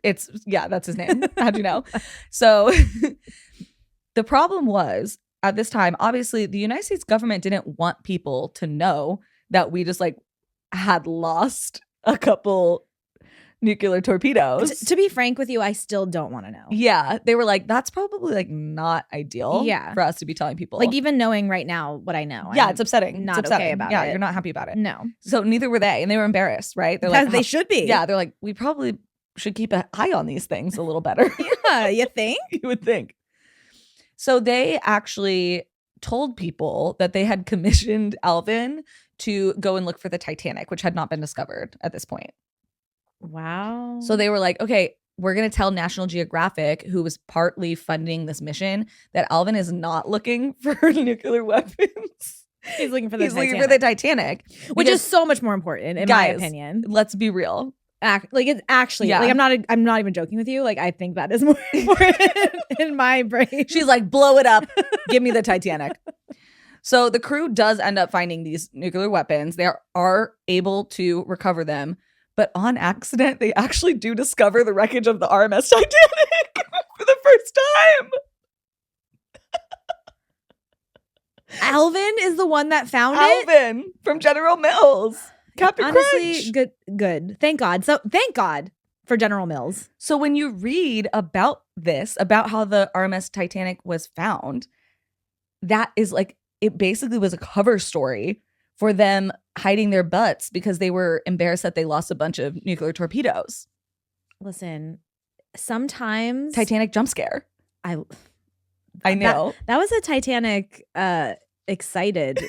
That's his name. How'd you know? So the problem was, at this time, obviously the United States government didn't want people to know that we just like had lost a couple nuclear torpedoes. To be frank with you, I still don't want to know. Yeah. They were like, that's probably like not ideal for us to be telling people. Like, even knowing right now what I know. Yeah, it's upsetting. Not okay about it. Yeah, you're not happy about it. No. So neither were they. And they were embarrassed, right? They're like, they should be. Yeah, they're like, we probably should keep an eye on these things a little better. Yeah, you think? You would think. So they actually told people that they had commissioned Alvin to go and look for the Titanic, which had not been discovered at this point. Wow. So they were like, okay, we're going to tell National Geographic, who was partly funding this mission, that Alvin is not looking for nuclear weapons. He's looking for the He's Titanic. looking for the Titanic. Which is so much more important, in my opinion. Let's be real. Like, it's actually, like, I'm not even joking with you. Like, I think that is more important in my brain. She's like, blow it up. Give me the Titanic. So the crew does end up finding these nuclear weapons. They are able to recover them. But on accident, they actually do discover the wreckage of the RMS Titanic for the first time. Alvin is the one that found it? Alvin from General Mills. Captain Honestly, Crunch. good. Thank God. So thank God for General Mills. So when you read about this, about how the RMS Titanic was found, that is like, it basically was a cover story for them hiding their butts because they were embarrassed that they lost a bunch of nuclear torpedoes. Listen, sometimes Titanic jump scare. I know. That was a Titanic excited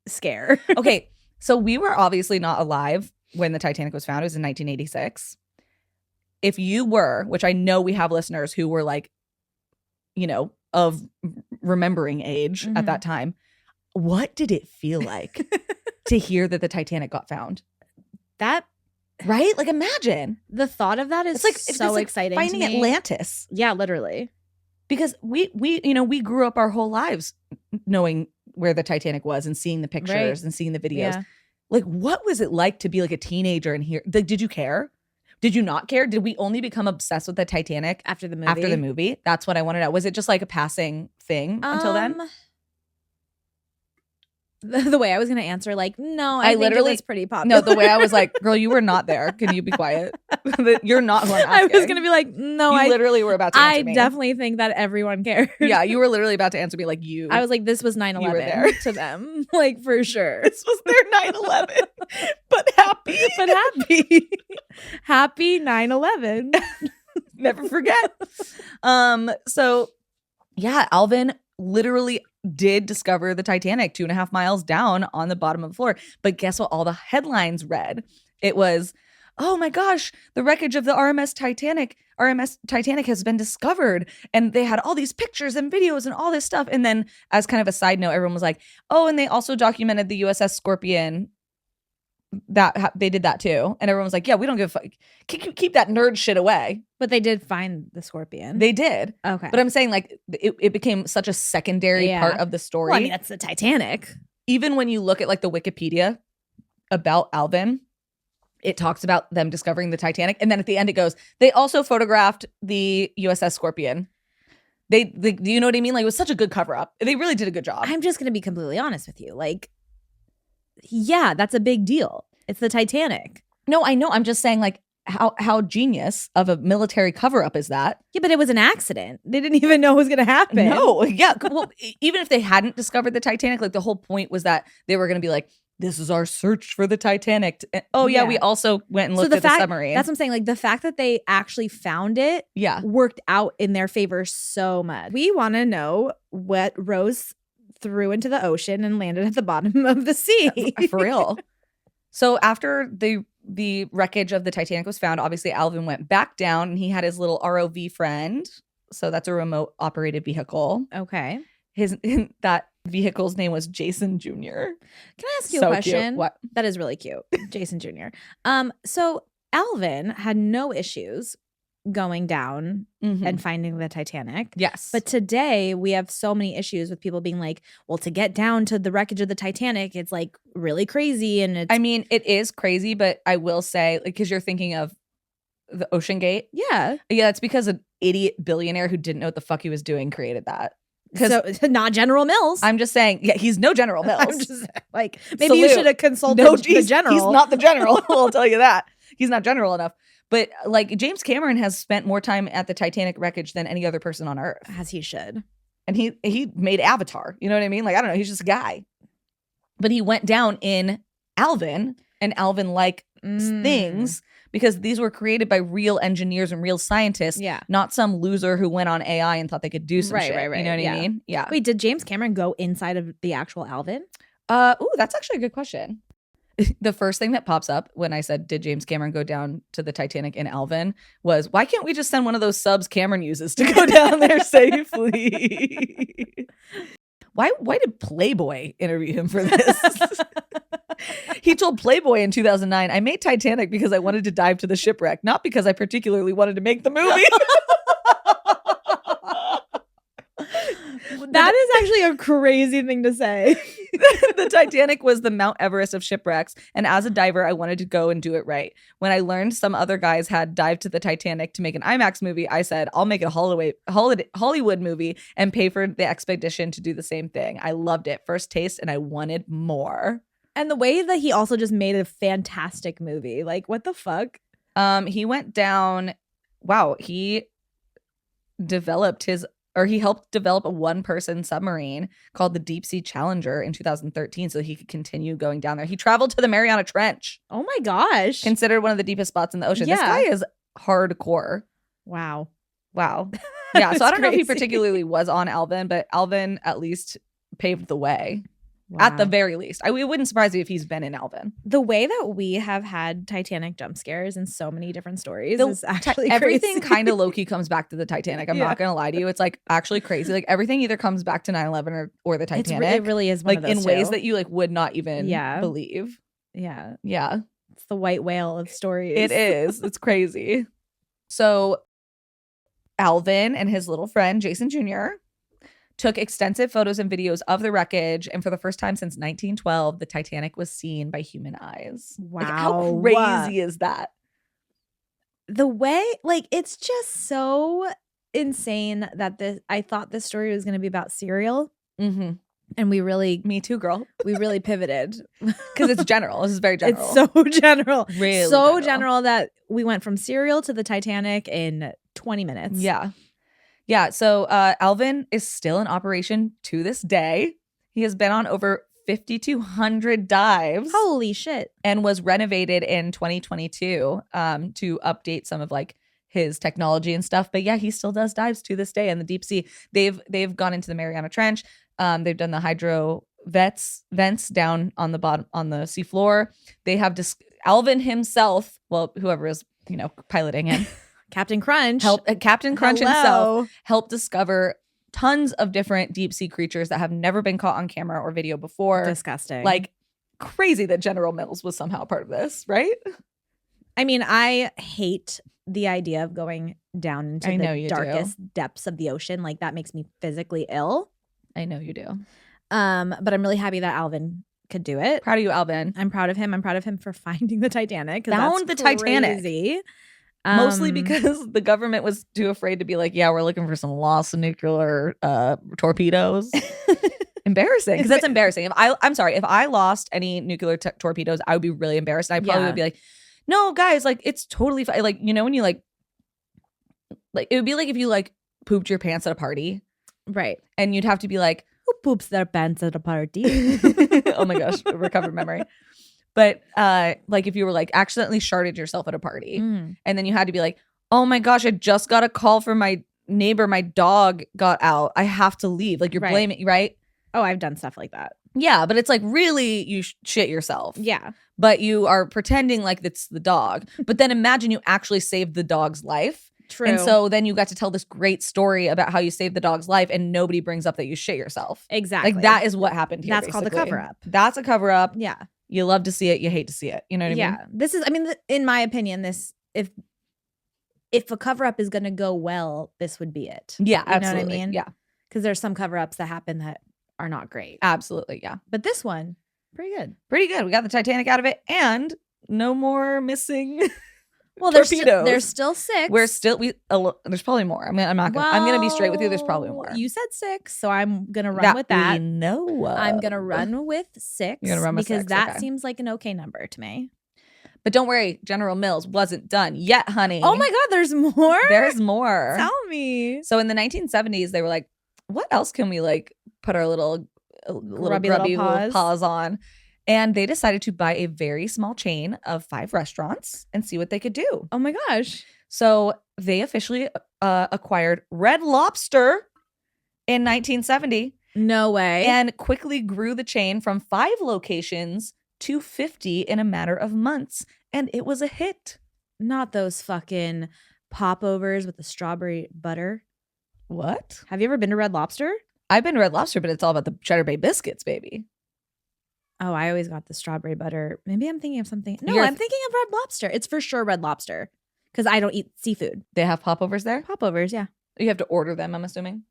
scare. Okay, so we were obviously not alive when the Titanic was found. It was in 1986. If you were, which I know we have listeners who were like, you know, of remembering age at that time, what did it feel like to hear that the Titanic got found? That, right? Like, imagine. The thought of that is it's like so exciting. Finding to me. Atlantis. Yeah, literally. Because we we grew up our whole lives knowing where the Titanic was and seeing the pictures and seeing the videos. Yeah. Like, what was it like to be like a teenager and hear? Like, did you care? Did you not care? Did we only become obsessed with the Titanic After the movie? After the movie? That's what I wanted to know. Was it just like a passing thing until then? The way I was going to answer, like, no, I think literally, it was pretty popular. No, the way I was like, girl, you were not there. Can you be quiet? You're not who I'm asking. I was going to be like, no, you literally were about to answer I me. definitely think that everyone cared. Yeah, you were literally about to answer me like you. I was like, this was 9/11 to them. Like, for sure. This was their 9/11. But happy. But happy. Happy 9/11. Never forget. So yeah, Alvin literally did discover the Titanic 2.5 miles down on the bottom of the floor. But guess what? All the headlines read. It was, oh my gosh, the wreckage of the RMS Titanic has been discovered. And they had all these pictures and videos and all this stuff. And then as kind of a side note, everyone was like, oh, and they also documented the USS Scorpion. They did that too. And everyone was like, yeah, we don't give a fuck. Keep that nerd shit away. But they did find the Scorpion. They did. Okay. But I'm saying, like, it became such a secondary part of the story. Well, I mean, that's the Titanic. Even when you look at like the Wikipedia about Alvin, it talks about them discovering the Titanic. And then at the end it goes, they also photographed the USS Scorpion. They do you know what I mean? Like, it was such a good cover up. They really did a good job. I'm just going to be completely honest with you. Like, yeah, that's a big deal. It's the Titanic. No, I know. I'm just saying, like, how genius of a military cover-up is that? Yeah, but it was an accident. They didn't even know it was going to happen. No, yeah. Well, even if they hadn't discovered the Titanic, like, the whole point was that they were going to be like, this is our search for the Titanic. Oh, yeah, we also went and looked at the submarine. That's what I'm saying. Like, the fact that they actually found it worked out in their favor so much. We want to know what Rose threw into the ocean and landed at the bottom of the sea. For real. So after the wreckage of the Titanic was found, obviously Alvin went back down and he had his little ROV friend. So that's a remote operated vehicle. Okay. That vehicle's name was Jason Jr. Can I ask you a question? Cute. What? That is really cute. Jason Jr. So Alvin had no issues going down and finding the Titanic. Yes. But today we have so many issues with people being like, well, to get down to the wreckage of the Titanic, it's like really crazy. And it's, I mean, it is crazy, but I will say, like, because you're thinking of the Ocean Gate. Yeah. Yeah, it's because an idiot billionaire who didn't know what the fuck he was doing created that. So not General Mills. I'm just saying, yeah, he's no General Mills. I'm just like, maybe you should have consulted the general. He's not the general. I'll tell you that. He's not general enough. But like, James Cameron has spent more time at the Titanic wreckage than any other person on Earth. As he should. And he made Avatar. You know what I mean? Like, I don't know. He's just a guy. But he went down in Alvin and Alvin-like things because these were created by real engineers and real scientists. Yeah. Not some loser who went on AI and thought they could do some shit. Right. You know what I mean? Yeah. Wait, did James Cameron go inside of the actual Alvin? Ooh, that's actually a good question. The first thing that pops up when I said, did James Cameron go down to the Titanic in Alvin, was, why can't we just send one of those subs Cameron uses to go down there safely? Why did Playboy interview him for this? He told Playboy in 2009, I made Titanic because I wanted to dive to the shipwreck, not because I particularly wanted to make the movie. That is actually a crazy thing to say. The Titanic was the Mount Everest of shipwrecks, and as a diver, I wanted to go and do it right. When I learned some other guys had dived to the Titanic to make an IMAX movie, I said, I'll make a Hollywood movie and pay for the expedition to do the same thing. I loved it. First taste, and I wanted more. And the way that he also just made a fantastic movie. Like, what the fuck? He went down. Wow, he helped develop a one-person submarine called the Deep Sea Challenger in 2013 so that he could continue going down there. He traveled to the Mariana Trench. Oh my gosh. Considered one of the deepest spots in the ocean. Yeah. This guy is hardcore. Wow. Yeah, so I don't know if he crazy. particularly was on Alvin, but Alvin at least paved the way. Wow. At the very least. It wouldn't surprise me if he's been in Alvin. The way that we have had Titanic jump scares in so many different stories is actually everything crazy. kind of low-key comes back to the Titanic. I'm not gonna lie to you. It's like actually crazy. Like everything either comes back to 9/11 or the Titanic. It really is one like of those in ways two. that you like would not even believe. Yeah. Yeah. It's the white whale of stories. It is. It's crazy. So Alvin and his little friend Jason Jr. took extensive photos and videos of the wreckage, and for the first time since 1912, the Titanic was seen by human eyes. Wow. Like, how crazy is that? The way, like, it's just so insane that I thought this story was going to be about cereal. Mm-hmm. And me too, girl. We really pivoted. Because it's general. This is very general. It's so general. Really so general that we went from cereal to the Titanic in 20 minutes. Yeah. Yeah, so Alvin is still in operation to this day. He has been on over 5,200 dives. Holy shit. And was renovated in 2022 to update some of like his technology and stuff. But yeah, he still does dives to this day in the deep sea. They've gone into the Mariana Trench. They've done the hydro vents down on the bottom on the seafloor. They have Alvin himself, well, whoever is, piloting him. Captain Crunch. Captain Crunch himself helped discover tons of different deep sea creatures that have never been caught on camera or video before. Disgusting. Like crazy that General Mills was somehow part of this, right? I mean, I hate the idea of going down into the darkest depths of the ocean. Like that makes me physically ill. I know you do. But I'm really happy that Alvin could do it. Proud of you, Alvin. I'm proud of him. I'm proud of him for finding the Titanic. Found the Titanic. Mostly because the government was too afraid to be like, yeah, we're looking for some lost nuclear torpedoes. Embarrassing. Because that's embarrassing. I'm sorry, if I lost any nuclear torpedoes, I would be really embarrassed. I probably would be like, no, guys, like it's totally fine. Like, when you like it would be like if you like pooped your pants at a party. Right. And you'd have to be like, who poops their pants at a party? Oh my gosh, recovered memory. But like if you were like accidentally sharded yourself at a party and then you had to be like, oh my gosh, I just got a call from my neighbor. My dog got out. I have to leave. Like you're blaming, right? Oh, I've done stuff like that. Yeah, but it's like really you shit yourself. Yeah. But you are pretending like it's the dog. But then imagine you actually saved the dog's life. True. And so then you got to tell this great story about how you saved the dog's life and nobody brings up that you shit yourself. Exactly. Like that is what happened here. That's called a cover-up. That's a cover-up. Yeah. You love to see it. You hate to see it. You know what I mean? Yeah. This is, in my opinion, if a cover-up is going to go well, this would be it. Yeah, you absolutely. know what I mean? Yeah. Because there's some cover-ups that happen that are not great. Absolutely, yeah. But this one, pretty good. Pretty good. We got the Titanic out of it and no more missing well, torpedoes. There's still 6. There's probably more. I'm gonna be straight with you. There's probably more. You said 6, so I'm gonna run with that. We know. I'm gonna run with 6. You're gonna run with because 6, that okay. seems like an okay number to me. But don't worry, General Mills wasn't done yet, honey. Oh my God, there's more? There's more. Tell me. So in the 1970s, they were like, what else can we like put our little grubby little paws on? And they decided to buy a very small chain of 5 restaurants and see what they could do. Oh my gosh. So they officially acquired Red Lobster in 1970. No way. And quickly grew the chain from 5 locations 250 in a matter of months, and it was a hit. Not those fucking popovers with the strawberry butter. What? Have you ever been to Red Lobster? I've been to Red Lobster, but it's all about the Cheddar Bay biscuits, baby. Oh, I always got the strawberry butter. Maybe I'm thinking of something. No, You're- I'm thinking of Red Lobster. It's for sure Red Lobster because I don't eat seafood. They have popovers there? Popovers, yeah. You have to order them, I'm assuming.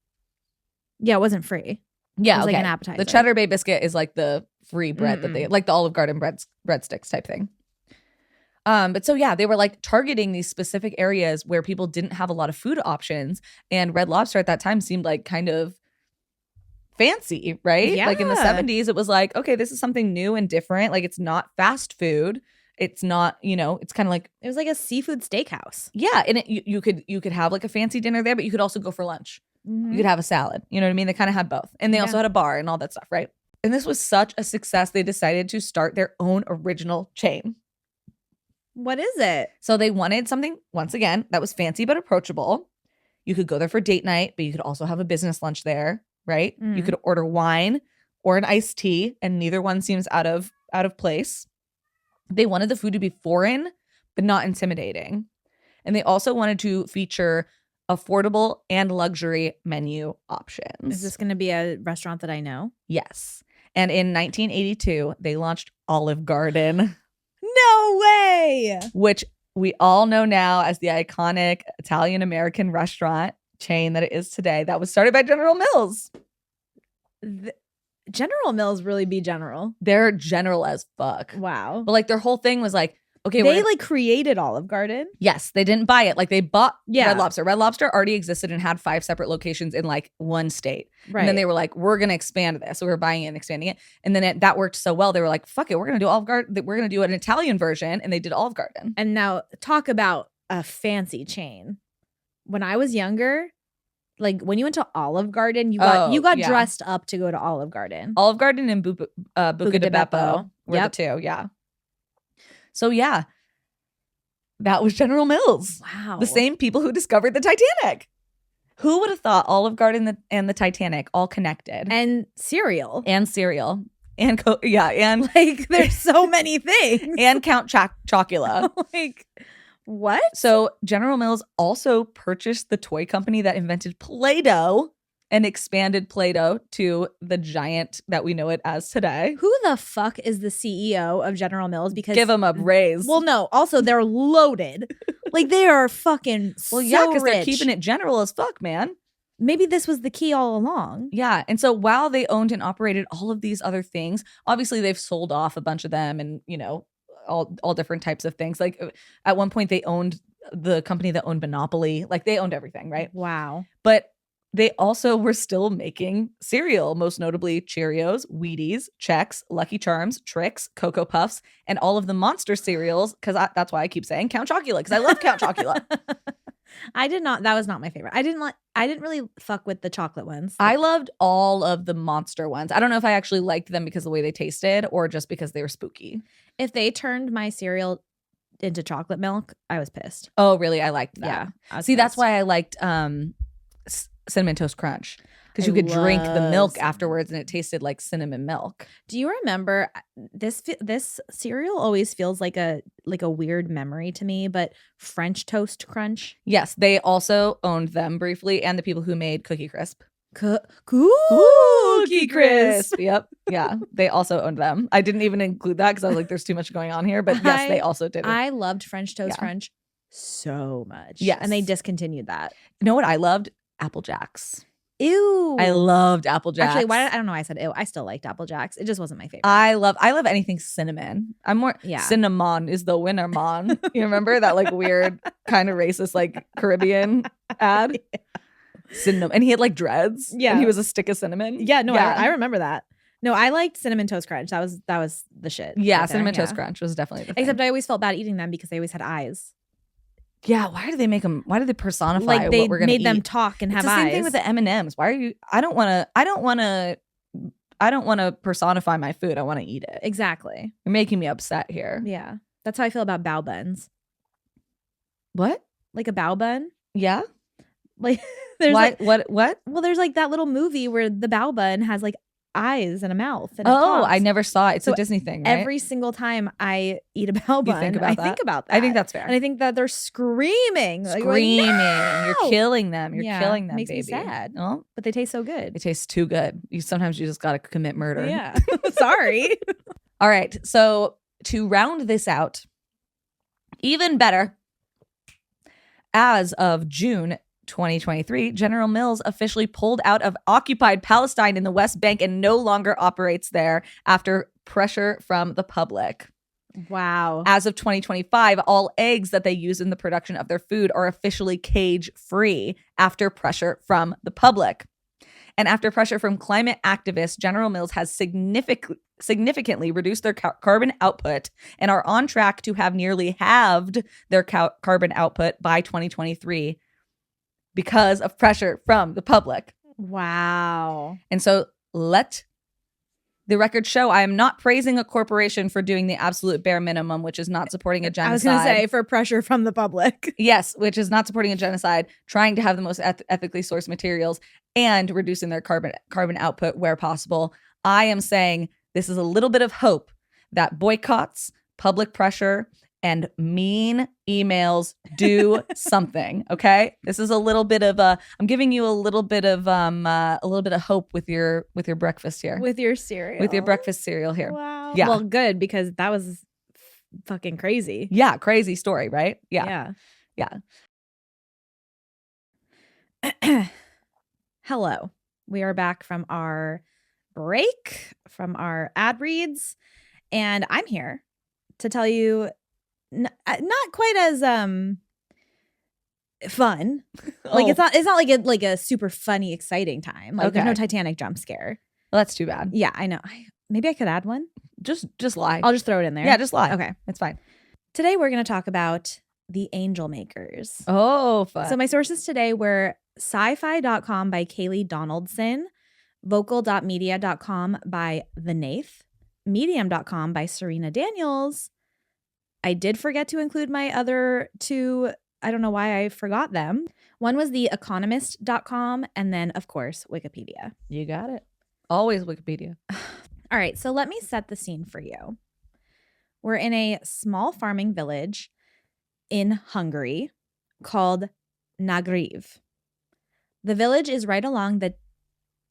Yeah, it wasn't free. Yeah, It was okay. like an appetizer. The Cheddar Bay biscuit is like the free bread that they like, the Olive Garden breadsticks type thing. But so yeah, they were like targeting these specific areas where people didn't have a lot of food options, and Red Lobster at that time seemed like kind of fancy, right? Like in the Yeah. 70s, it was like, okay, this is something new and different. Like it's not fast food. It's not, it's kind of like, It was like a seafood steakhouse. yeah, and you could have like a fancy dinner there, but you could also go for lunch. Mm-hmm. You could have a salad. You know what I mean? They kind of had both. And they also had a bar and all that stuff, right? And this was such a success, they decided to start their own original chain. What is it? So they wanted something, once again, that was fancy but approachable. You could go there for date night, but you could also have a business lunch there, right? You could order wine or an iced tea, and neither one seems out of place. They wanted the food to be foreign, but not intimidating. And they also wanted to feature affordable and luxury menu options. Is this going to be a restaurant that I know? Yes. And in 1982, they launched Olive Garden, No way. which we all know now as the iconic Italian-American restaurant chain that it is today. That was started by General Mills. General Mills really be general. They're general as fuck. Wow. But like their whole thing was like, okay, They like created Olive Garden. yes, they didn't buy it. Like they bought Yeah. Red Lobster. Red Lobster already existed and had 5 separate locations in like one state. Right. And then they were like, we're going to expand this. So we were buying it and expanding it. And then that worked so well. They were like, fuck it. We're going to do Olive Garden. We're going to do an Italian version. And they did Olive Garden. And now talk about a fancy chain. When I was younger, like when you went to Olive Garden, you got yeah. dressed up to go to Olive Garden. Olive Garden and Buca Buca di di Beppo Beppo. were Yep. the two. Yeah. So yeah, that was General Mills. Wow. The same people who discovered the Titanic. Who would have thought Olive Garden and the Titanic all connected? And cereal. And cereal. And and Like there's so many things. and Count Chocula. Like what? So General Mills also purchased the toy company that invented Play-Doh and expanded Play-Doh to the giant that we know it as today. Who the fuck is the CEO of General Mills? Because Give them a raise. well, no. Also, they're loaded. Like they are fucking. Well, yeah, because they're rich. keeping it general as fuck, man. Maybe this was the key all along. Yeah. And so while they owned and operated all of these other things, obviously they've sold off a bunch of them and, all different types of things. Like at one point they owned the company that owned Monopoly. Like they owned everything, right? Wow. But they also were still making cereal, most notably Cheerios, Wheaties, Chex, Lucky Charms, Trix, Cocoa Puffs, and all of the monster cereals. Because that's why I keep saying Count Chocula, because I love Count Chocula. I did not. That was not my favorite. I didn't really fuck with the chocolate ones. I loved all of the monster ones. I don't know if I actually liked them because of the way they tasted or just because they were spooky. If they turned my cereal into chocolate milk, I was pissed. Oh, really? I liked that. Yeah. I was See, that's pissed. why I liked Cinnamon Toast Crunch. Because you could drink the love milk cinnamon. afterwards and it tasted like cinnamon milk. Do you remember this cereal always feels like a weird memory to me, but French Toast Crunch? Yes, they also owned them briefly and the people who made Cookie Crisp. Cookie Crisp. Yep. Yeah. They also owned them. I didn't even include that because I was like, there's too much going on here. But yes, they also did it. I loved French Toast Yeah. Crunch so much. Yes. And they discontinued that. You know what I loved? Apple Jacks. Ew. I loved Apple Jacks. Actually, I don't know why I said ew. I still liked Apple Jacks. It just wasn't my favorite. I love anything cinnamon. I'm more Yeah. cinnamon is the winner, mon. You remember that like weird kind of racist like Caribbean ad? Cinnamon. And he had like dreads. Yeah. And he was a stick of cinnamon. Yeah, no, I remember that. No, I liked Cinnamon Toast Crunch. That was the shit. Yeah, right there, Cinnamon Toast yeah. Crunch was definitely the thing. Except I always felt bad eating them because they always had eyes. Yeah, why do they make them? Why do they personify Like they what we're gonna made them eat? talk and It's have the eyes. same thing with the M&Ms. Why are you? I don't want to personify my food. I want to eat it. Exactly. You're making me upset here. Yeah. That's how I feel about bao buns. What? Like a bao bun. Yeah. Like there's Why? like What? well, there's like that little movie where the bao bun has like eyes and a mouth. And it Oh, I talks. never saw it. It's So a Disney thing, right? Every single time I eat a bao You bun, think about I that? think about that. I think that's fair. And I think that they're screaming. Like, Screaming. "No!" You're killing them. You're Yeah, killing them, makes me baby. sad. Oh, But they taste so good. it tastes too good. Sometimes you just got to commit murder. Yeah. Sorry. All right. So to round this out, even better, as of June 2023, General Mills officially pulled out of occupied Palestine in the West Bank and no longer operates there after pressure from the public. Wow. As of 2025, all eggs that they use in the production of their food are officially cage-free after pressure from the public. And after pressure from climate activists, General Mills has significantly reduced their carbon output and are on track to have nearly halved their carbon output by 2023 because of pressure from the public. Wow. And so let the record show I am not praising a corporation for doing the absolute bare minimum, which is not supporting a genocide. I was going to say for pressure from the public. Yes, which is not supporting a genocide, trying to have the most ethically sourced materials and reducing their carbon output where possible. I am saying this is a little bit of hope that boycotts, public pressure, and mean emails do something. Okay, this is a little bit of I'm giving you a little bit of hope with your breakfast here, With your cereal. with your breakfast cereal here. Wow. Yeah. Well, good, because that was fucking crazy. Yeah, crazy story, right? Yeah. Hello. We are back from our break, from our ad reads, and I'm here to tell you not quite as fun. Like it's not like a super funny, exciting time. Like there's no Titanic jump scare. Well, that's too bad. Yeah, I know. Maybe I could add one. Just lie. I'll just throw it in there. Yeah, just lie. Okay. It's fine. Today we're going to talk about the Angel Makers. Oh, fun. So my sources today were sci-fi.com by Kaylee Donaldson, vocal.media.com by The Nath, medium.com by Serena Daniels. I did forget to include my other two. I don't know why I forgot them. One was theeconomist.com, and then, of course, Wikipedia. You got it. Always Wikipedia. All right, so let me set the scene for you. We're in a small farming village in Hungary called Nagriv. The village is right along the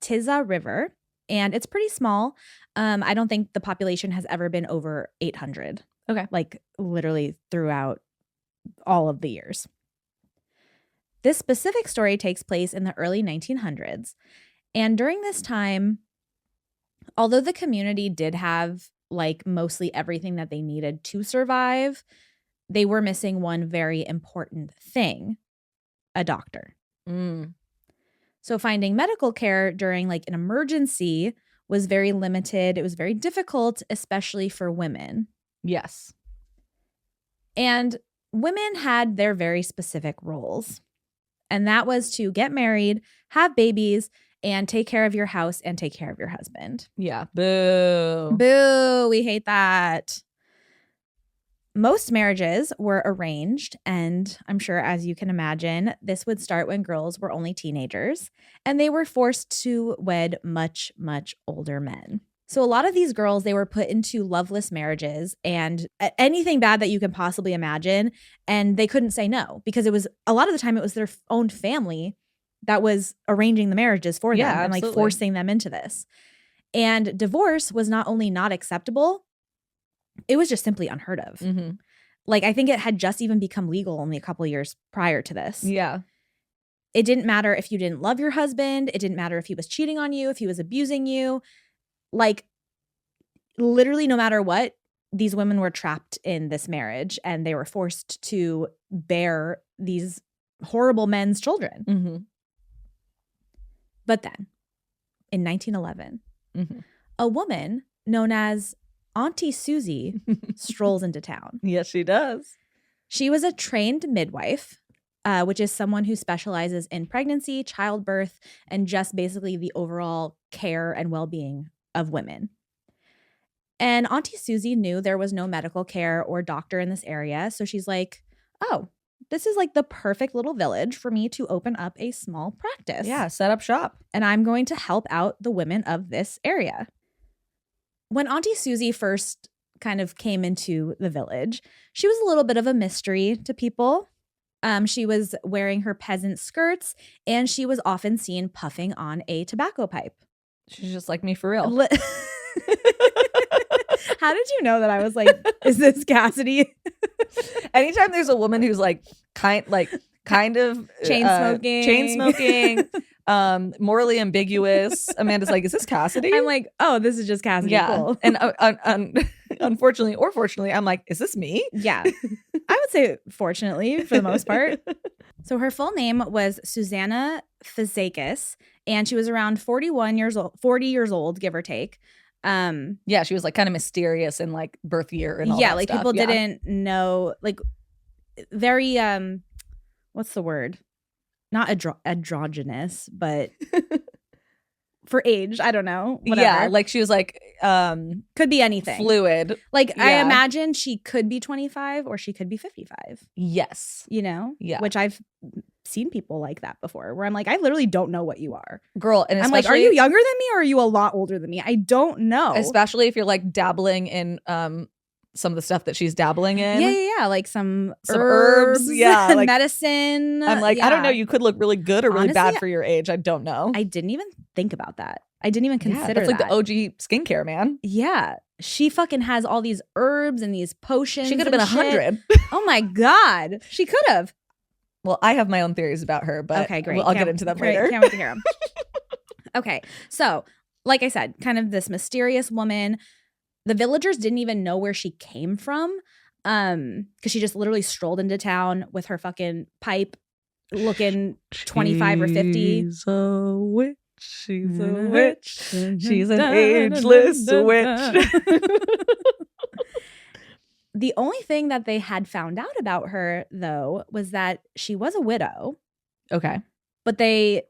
Tisza River, and it's pretty small. I don't think the population has ever been over 800. Okay. Like literally throughout all of the years. This specific story takes place in the early 1900s. And during this time, although the community did have like mostly everything that they needed to survive, they were missing one very important thing: a doctor. So finding medical care during like an emergency was very limited. It was very difficult, especially for women. Yes. And women had their very specific roles. And that was to get married, have babies, and take care of your house and take care of your husband. Yeah. Boo. Boo. We hate that. Most marriages were arranged, and I'm sure, as you can imagine, this would start when girls were only teenagers, and they were forced to wed much, much older men. So a lot of these girls, they were put into loveless marriages and anything bad that you can possibly imagine, and they couldn't say no because it was a lot of the time it was their own family that was arranging the marriages for them and like forcing them into this. And divorce was not only not acceptable, it was just simply unheard of. Mm-hmm. Like I think it had just even become legal only a couple of years prior to this. Yeah. It didn't matter if you didn't love your husband. It didn't matter if he was cheating on you, if he was abusing you. Like literally no matter what, these women were trapped in this marriage and they were forced to bear these horrible men's children. Mm-hmm. But then in 1911, Mm-hmm. a woman known as Auntie Susie strolls into town. Yes, she does. She was a trained midwife, which is someone who specializes in pregnancy, childbirth, and just basically the overall care and well-being of women. And Auntie Susie knew there was no medical care or doctor in this area. So she's like, oh, this is like the perfect little village for me to open up a small practice. Yeah, set up shop. And I'm going to help out the women of this area. When Auntie Susie first kind of came into the village, she was a little bit of a mystery to people. She was wearing her peasant skirts, and she was often seen puffing on a tobacco pipe. She's just like me for real. How did you know that I was like, is this Cassidy? Anytime there's a woman who's like kind of chain smoking, morally ambiguous, Amanda's like, is this Cassidy? I'm like, oh, this is just Cassidy. Yeah. Cool. And unfortunately or fortunately, I'm like, is this me? Yeah. I would say fortunately for the most part. So her full name was Susanna Fazakis, and she was around 40 years old, give or take. Yeah, she was like kind of mysterious in like birth year and all yeah, that like stuff. people didn't know, like very what's the word? Not androgynous, but for age, I don't know. Whatever. Yeah, like she was like could be anything. Fluid. Like Yeah. I imagine she could be 25 or she could be 55. Yes. You know? Yeah. Which I've seen people like that before, where I'm like, I literally don't know what you are. Girl, and I'm like, are you younger than me or are you a lot older than me? I don't know. Especially if you're like dabbling in some of the stuff that she's dabbling in. Yeah. Like some herbs, yeah, and like, medicine. I'm like, yeah. I don't know. You could look really good or really Honestly, bad for your age. I don't know. I didn't even think about that. I didn't even consider that's like that. the OG skincare, man. Yeah. She fucking has all these herbs and these potions. She could have been 100. Oh my God. She could have. Well, I have my own theories about her, but okay, great. I'll get into them later. Can't wait to hear them. Okay. So, like I said, kind of this mysterious woman. The villagers didn't even know where she came from because she just literally strolled into town with her fucking pipe looking 25 or 50. She's a witch. She's a witch. She's an ageless witch. The only thing that they had found out about her, though, was that she was a widow. Okay. But they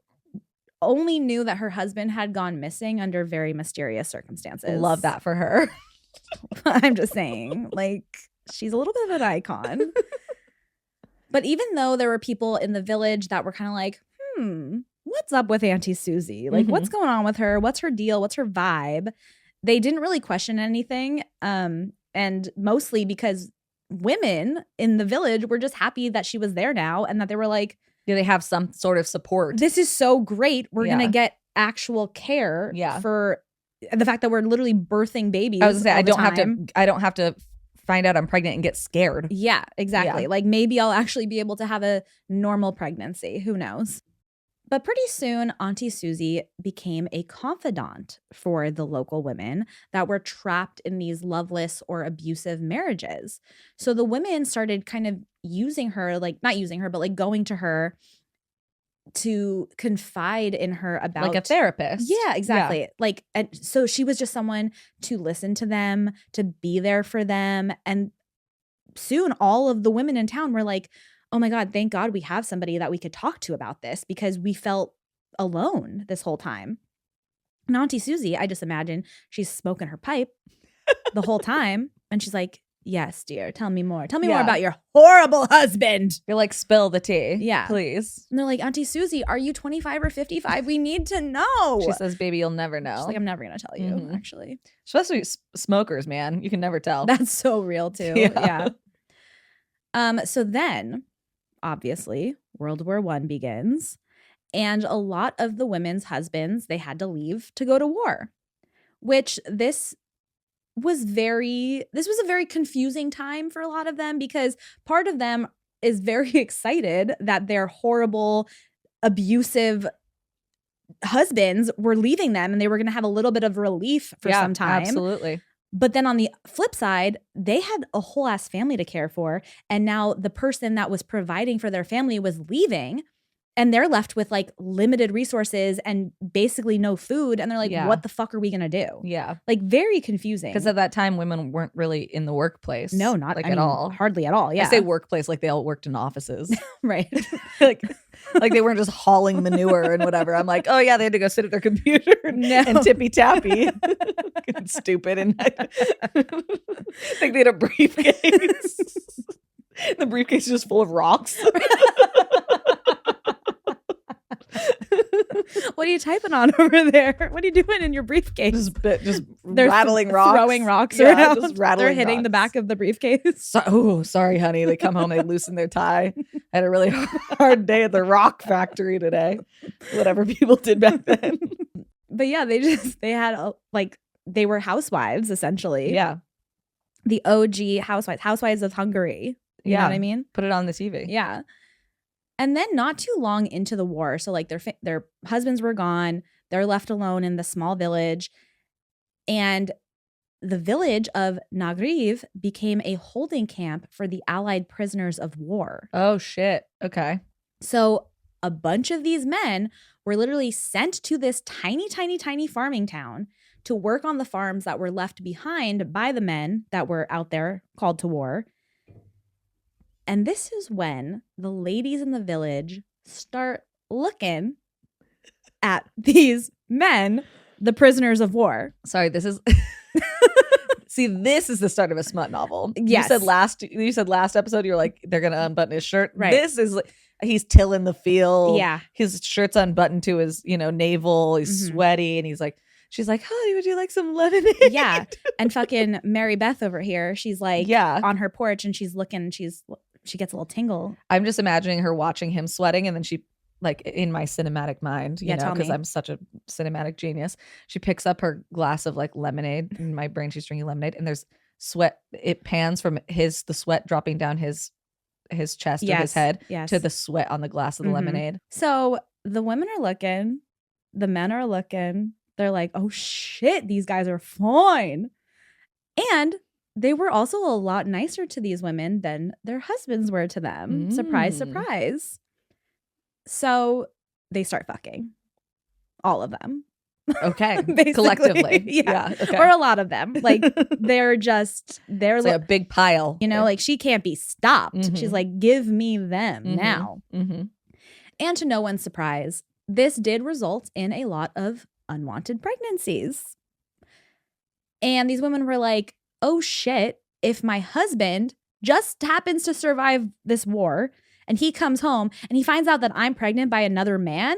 only knew that her husband had gone missing under very mysterious circumstances. Love that for her. I'm just saying, like, she's a little bit of an icon. But even though there were people in the village that were kind of like, what's up with Auntie Susie? Like, what's going on with her? What's her deal? What's her vibe? They didn't really question anything. And mostly because women in the village were just happy that she was there now and that they were like, do they have some sort of support? This is so great. We're going to get actual care for the fact that we're literally birthing babies. I was gonna say, I don't have to find out I'm pregnant and get scared. Yeah, exactly. Yeah. Like maybe I'll actually be able to have a normal pregnancy. Who knows? But pretty soon, Auntie Susie became a confidant for the local women that were trapped in these loveless or abusive marriages. So the women started kind of using her, like not using her, but like going to her to confide in her about, like a therapist. Yeah, exactly. Yeah. Like, and so she was just someone to listen to them, to be there for them. And soon all of the women in town were like, oh my God, thank God we have somebody that we could talk to about this, because we felt alone this whole time. And Auntie Susie, I just imagine she's smoking her pipe the whole time. And she's like, yes, dear, tell me more. Tell me more about your horrible husband. You're like, spill the tea. Yeah. Please. And they're like, Auntie Susie, are you 25 or 55? We need to know. She says, baby, you'll never know. She's like, I'm never going to tell you, actually. Especially smokers, man. You can never tell. That's so real, too. Yeah. So then, obviously, World War I begins. And a lot of the women's husbands, they had to leave to go to war, which this was a very confusing time for a lot of them, because part of them is very excited that their horrible, abusive husbands were leaving them and they were going to have a little bit of relief for some time. Absolutely. But then on the flip side, they had a whole ass family to care for. And now the person that was providing for their family was leaving. And they're left with like limited resources and basically no food. And they're like, what the fuck are we going to do? Yeah. Like very confusing. Because at that time, women weren't really in the workplace. No, not at all. Hardly at all. Yeah. I say workplace like they all worked in offices. Right. like they weren't just hauling manure and whatever. I'm like, oh yeah, they had to go sit at their computer and tippy tappy. Stupid. And I think they had a briefcase. The briefcase is just full of rocks. What are you typing on over there? What are you doing in your briefcase? Just They're rattling rocks. throwing rocks Yeah, around. just rattling They're hitting the rocks. back of the briefcase. Sorry, honey. They come home, they loosen their tie. I had a really hard day at the rock factory today. Whatever people did back then. But yeah, they were housewives essentially. Yeah. The OG housewives of Hungary. You know what I mean? Put it on the TV. Yeah. And then not too long into the war, so like their husbands were gone, they're left alone in the small village, and the village of Nagriv became a holding camp for the Allied prisoners of war. Oh, shit. Okay. So a bunch of these men were literally sent to this tiny, tiny, tiny farming town to work on the farms that were left behind by the men that were out there called to war. And this is when the ladies in the village start looking at these men, the prisoners of war. Sorry, this is... See, this is the start of a smut novel. Yes. You said last episode, you were like, they're going to unbutton his shirt. Right. This is like, he's tilling the field. Yeah. His shirt's unbuttoned to his, navel. He's Mhm. sweaty. And he's like, she's like, honey, would you like some lemonade? Yeah. And fucking Mary Beth over here, she's like on her porch and she's looking, she gets a little tingle. I'm just imagining her watching him sweating, and then she, like, in my cinematic mind, you know, because I'm such a cinematic genius, she picks up her glass of like lemonade. In my brain, she's drinking lemonade, and there's sweat. It pans from the sweat dropping down his chest or his head to the sweat on the glass of the lemonade. So the women are looking, the men are looking. They're like, oh shit, these guys are fine. And they were also a lot nicer to these women than their husbands were to them. Surprise, surprise. So they start fucking. All of them. Okay. Collectively. Yeah. Okay. Or a lot of them. Like they're it's like a big pile. like she can't be stopped. Mhm. She's like, give me them Mhm. now. Mm-hmm. And to no one's surprise, this did result in a lot of unwanted pregnancies. And these women were like, oh shit, if my husband just happens to survive this war and he comes home and he finds out that I'm pregnant by another man,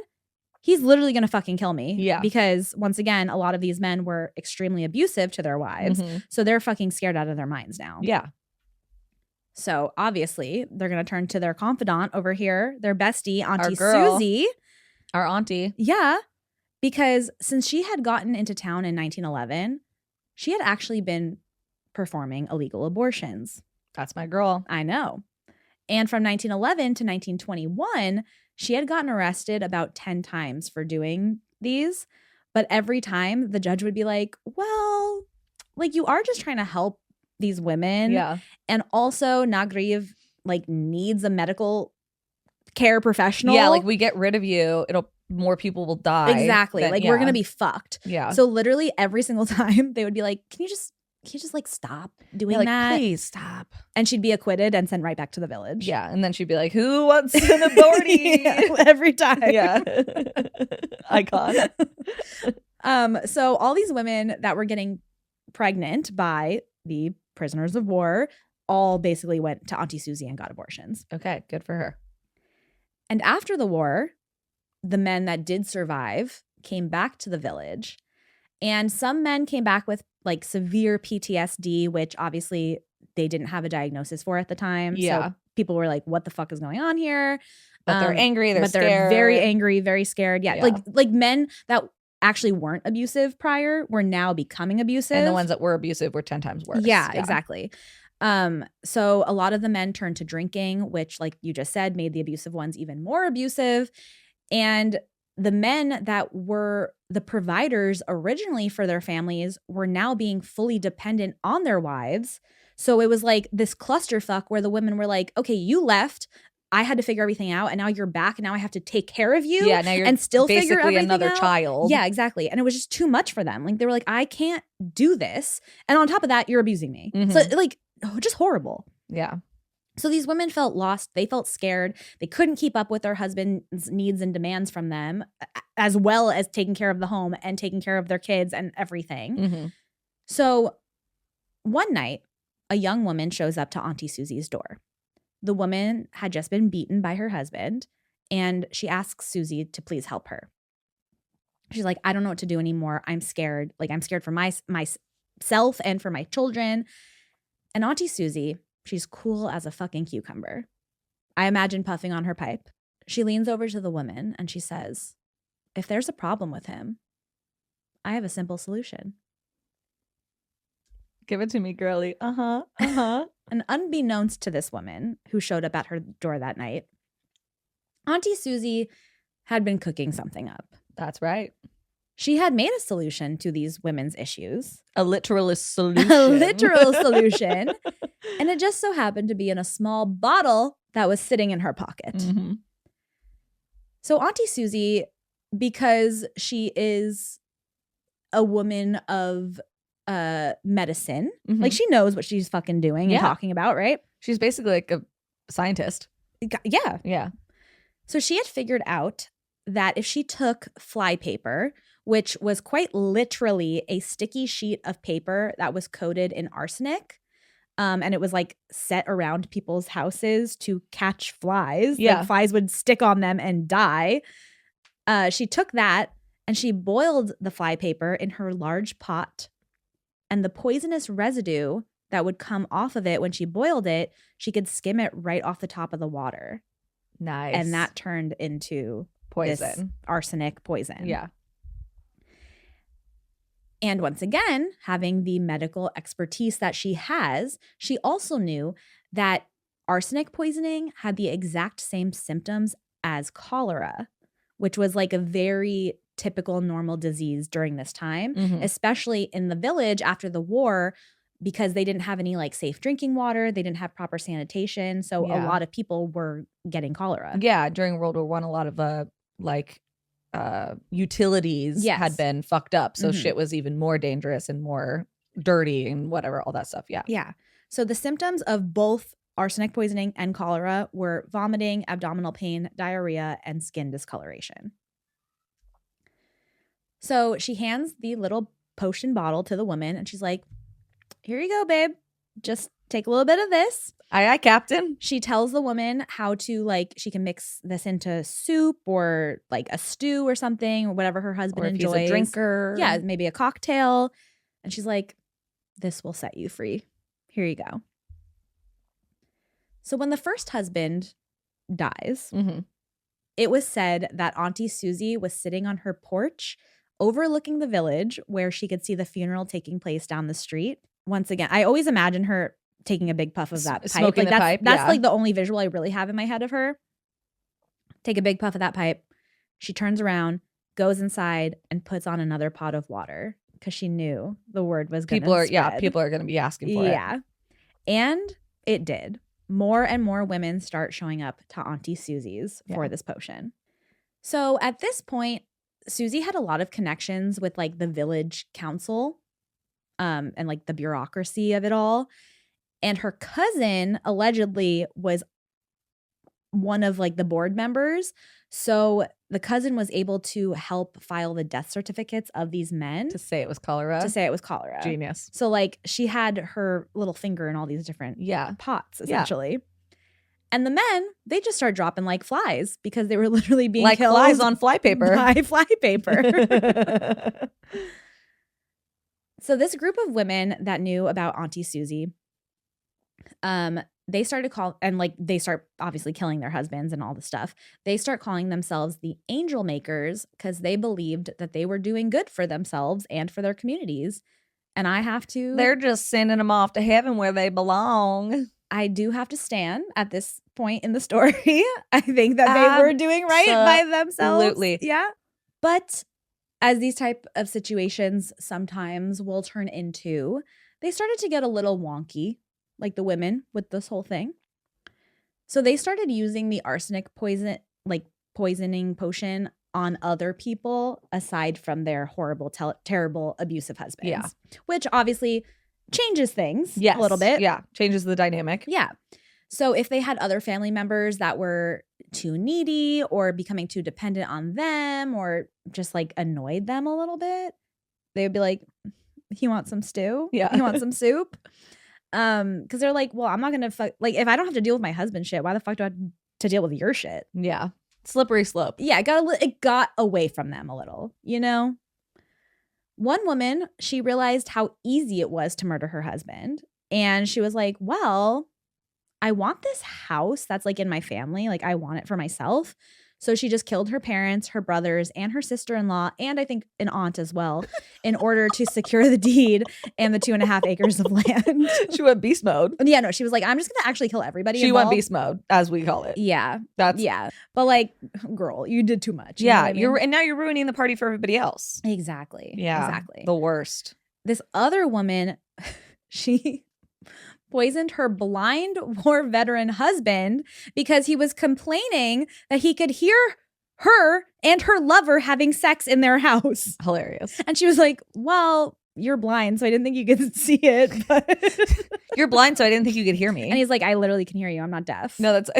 he's literally going to fucking kill me. Yeah. Because once again, a lot of these men were extremely abusive to their wives. Mm-hmm. So they're fucking scared out of their minds now. Yeah. So obviously they're going to turn to their confidant over here, their bestie, Auntie girl. Susie. Our auntie. Yeah. Because since she had gotten into town in 1911, she had actually been performing illegal abortions. That's my girl. I know. And from 1911 to 1921, she had gotten arrested about 10 times for doing these. But every time the judge would be like, well, like you are just trying to help these women. Yeah. And also Nagriv like needs a medical care professional. Yeah, like we get rid of you, more people will die. Exactly. We're going to be fucked. Yeah. So literally every single time they would be like, can you just like stop doing that? Please stop. And she'd be acquitted and sent right back to the village. Yeah. And then she'd be like, who wants an authority? Every time. Yeah. Icon. So all these women that were getting pregnant by the prisoners of war all basically went to Auntie Susie and got abortions. Okay. Good for her. And after the war, the men that did survive came back to the village. And some men came back with like severe PTSD, which obviously they didn't have a diagnosis for at the time. Yeah. So people were like, what the fuck is going on here? But they're angry. They're scared. They're very angry, very scared. Yeah. Yeah. Like men that actually weren't abusive prior were now becoming abusive. And the ones that were abusive were 10 times worse. Yeah, exactly. So a lot of the men turned to drinking, which, like you just said, made the abusive ones even more abusive. And the men that were the providers originally for their families were now being fully dependent on their wives. So it was like this clusterfuck where the women were like, okay, you left. I had to figure everything out. And now you're back. And now I have to take care of you. Yeah. Now you're and still figure basically everything another out. child. Yeah, exactly. And it was just too much for them. Like they were like, I can't do this. And on top of that, you're abusing me. So like, just horrible. Yeah. So these women felt lost. They felt scared. They couldn't keep up with their husband's needs and demands from them, as well as taking care of the home and taking care of their kids and everything. Mm-hmm. So one night, a young woman shows up to Auntie Susie's door. The woman had just been beaten by her husband, and she asks Susie to please help her. She's like, I don't know what to do anymore. I'm scared. Like, I'm scared for myself and for my children. And Auntie Susie, she's cool as a fucking cucumber. I imagine puffing on her pipe. She leans over to the woman and she says, if there's a problem with him, I have a simple solution. Give it to me, girly. And unbeknownst to this woman who showed up at her door that night, Auntie Susie had been cooking something up. That's right. She had made a solution to these women's issues. A literal solution. A literal solution. And it just so happened to be in a small bottle that was sitting in her pocket. Mm-hmm. So Auntie Susie, because she is a woman of medicine, like she knows what she's fucking doing and talking about, right? She's basically like a scientist. Yeah. Yeah. So she had figured out that if she took fly paper, which was quite literally a sticky sheet of paper that was coated in arsenic, and it was like set around people's houses to catch flies. Yeah. Like flies would stick on them and die. She took that and she boiled the fly paper in her large pot. And the poisonous residue that would come off of it when she boiled it, she could skim it right off the top of the water. Nice. And that turned into this arsenic poison. Yeah. And once again, having the medical expertise that she has, she also knew that arsenic poisoning had the exact same symptoms as cholera, which was like a very typical normal disease during this time, especially in the village after the war, because they didn't have any like safe drinking water. They didn't have proper sanitation. So a lot of people were getting cholera. Yeah. During World War I, a lot of utilities had been fucked up. So shit was even more dangerous and more dirty and whatever, all that stuff. Yeah. Yeah. So the symptoms of both arsenic poisoning and cholera were vomiting, abdominal pain, diarrhea, and skin discoloration. So she hands the little potion bottle to the woman and she's like, here you go, babe. Just take a little bit of this. Aye, aye, Captain. She tells the woman how to, like, she can mix this into soup or like a stew or something, or whatever her husband enjoys. He's a drinker. Yeah, maybe a cocktail. And she's like, this will set you free. Here you go. So when the first husband dies, it was said that Auntie Susie was sitting on her porch overlooking the village where she could see the funeral taking place down the street. Once again, I always imagine her taking a big puff of that pipe. Smoking like the pipe. That's like the only visual I really have in my head of her. Take a big puff of that pipe. She turns around, goes inside, and puts on another pot of water because she knew the word was going to spread. People are going to be asking for it. Yeah. And it did. More and more women start showing up to Auntie Susie's for this potion. So at this point, Susie had a lot of connections with like the village council and like the bureaucracy of it all. And her cousin allegedly was one of like the board members. So the cousin was able to help file the death certificates of these men. To say it was cholera. Genius. So like she had her little finger in all these different pots essentially. Yeah. And the men, they just start dropping like flies because they were literally being like killed flies on fly paper. By fly paper. So this group of women that knew about Auntie Susie, they started they start obviously killing their husbands and all the stuff. They start calling themselves the Angel Makers because they believed that they were doing good for themselves and for their communities. And I have to... They're just sending them off to heaven where they belong. I do have to stand at this point in the story. I think that they were doing right by themselves. Absolutely. Yeah. But as these type of situations sometimes will turn into, they started to get a little wonky, like the women with this whole thing. So they started using the arsenic poisoning potion on other people aside from their horrible, terrible, abusive husbands. Yeah. Which obviously changes things a little bit. Yeah. Changes the dynamic. Yeah. So if they had other family members that were too needy or becoming too dependent on them or just like annoyed them a little bit, they would be like, you want some stew? Yeah. You want some soup? Because they're like, well, I'm not gonna fuck. Like, if I don't have to deal with my husband's shit, why the fuck do I have to deal with your shit? Yeah. Slippery slope. Yeah, it got away from them a little, you know? One woman, she realized how easy it was to murder her husband. And she was like, well, I want this house that's like in my family. Like, I want it for myself. So she just killed her parents, her brothers, and her sister-in-law, and I think an aunt as well, in order to secure the deed and the 2.5 acres of land. She went beast mode. Yeah, no, she was like, I'm just gonna actually kill everybody. She involved. went beast mode, as we call it. Yeah. That's Yeah. But like, girl, you did too much. Yeah, know what I mean? and now you're ruining the party for everybody else. Exactly. Yeah. Exactly. The worst. This other woman, she poisoned her blind war veteran husband because he was complaining that he could hear her and her lover having sex in their house. Hilarious. And she was like, well, you're blind, so I didn't think you could see it. But You're blind, so I didn't think you could hear me. and he's like, I literally can hear you. I'm not deaf. No, that's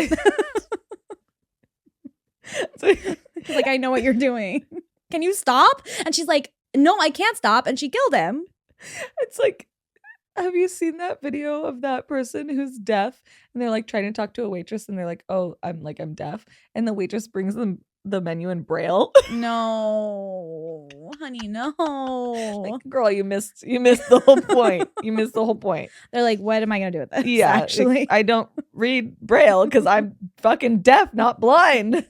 He's like, I know what you're doing. Can you stop? And she's like, no, I can't stop. And she killed him. It's like, have you seen that video of that person who's deaf and they're like trying to talk to a waitress and they're like, oh, I'm deaf, and the waitress brings them the menu in Braille. No, honey, no. Like, girl, you missed the whole point. You missed the whole point. They're like, what am I gonna do with this? Yeah, actually, I don't read Braille because I'm fucking deaf, not blind.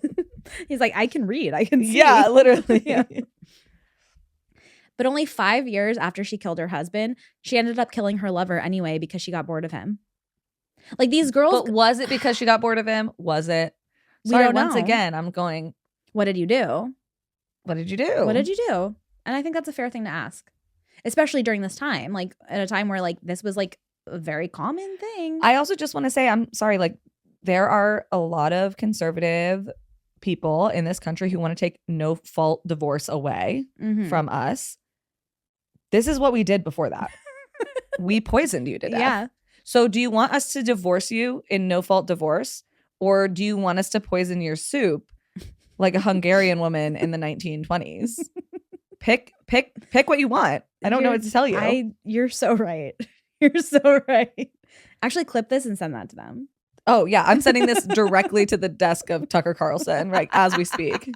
he's like, I can read, I can see. Yeah, literally. Yeah. But only 5 years after she killed her husband, she ended up killing her lover anyway because she got bored of him. Like, these girls. But was it because she got bored of him? Was it? We Sorry, don't once know. again, I'm going, What did you do? what did you do? What did you do? And I think that's a fair thing to ask, especially during this time, like at a time where like this was like a very common thing. I also just want to say, I'm sorry, like, there are a lot of conservative people in this country who want to take no fault divorce away Mhm. from us. This is what we did before that. We poisoned you to death. Yeah. So do you want us to divorce you in no fault divorce, or do you want us to poison your soup like a Hungarian woman in the 1920s? Pick what you want. I don't know what to tell you. You're so right. You're so right. Actually, clip this and send that to them. Oh yeah, I'm sending this directly to the desk of Tucker Carlson, right, as we speak.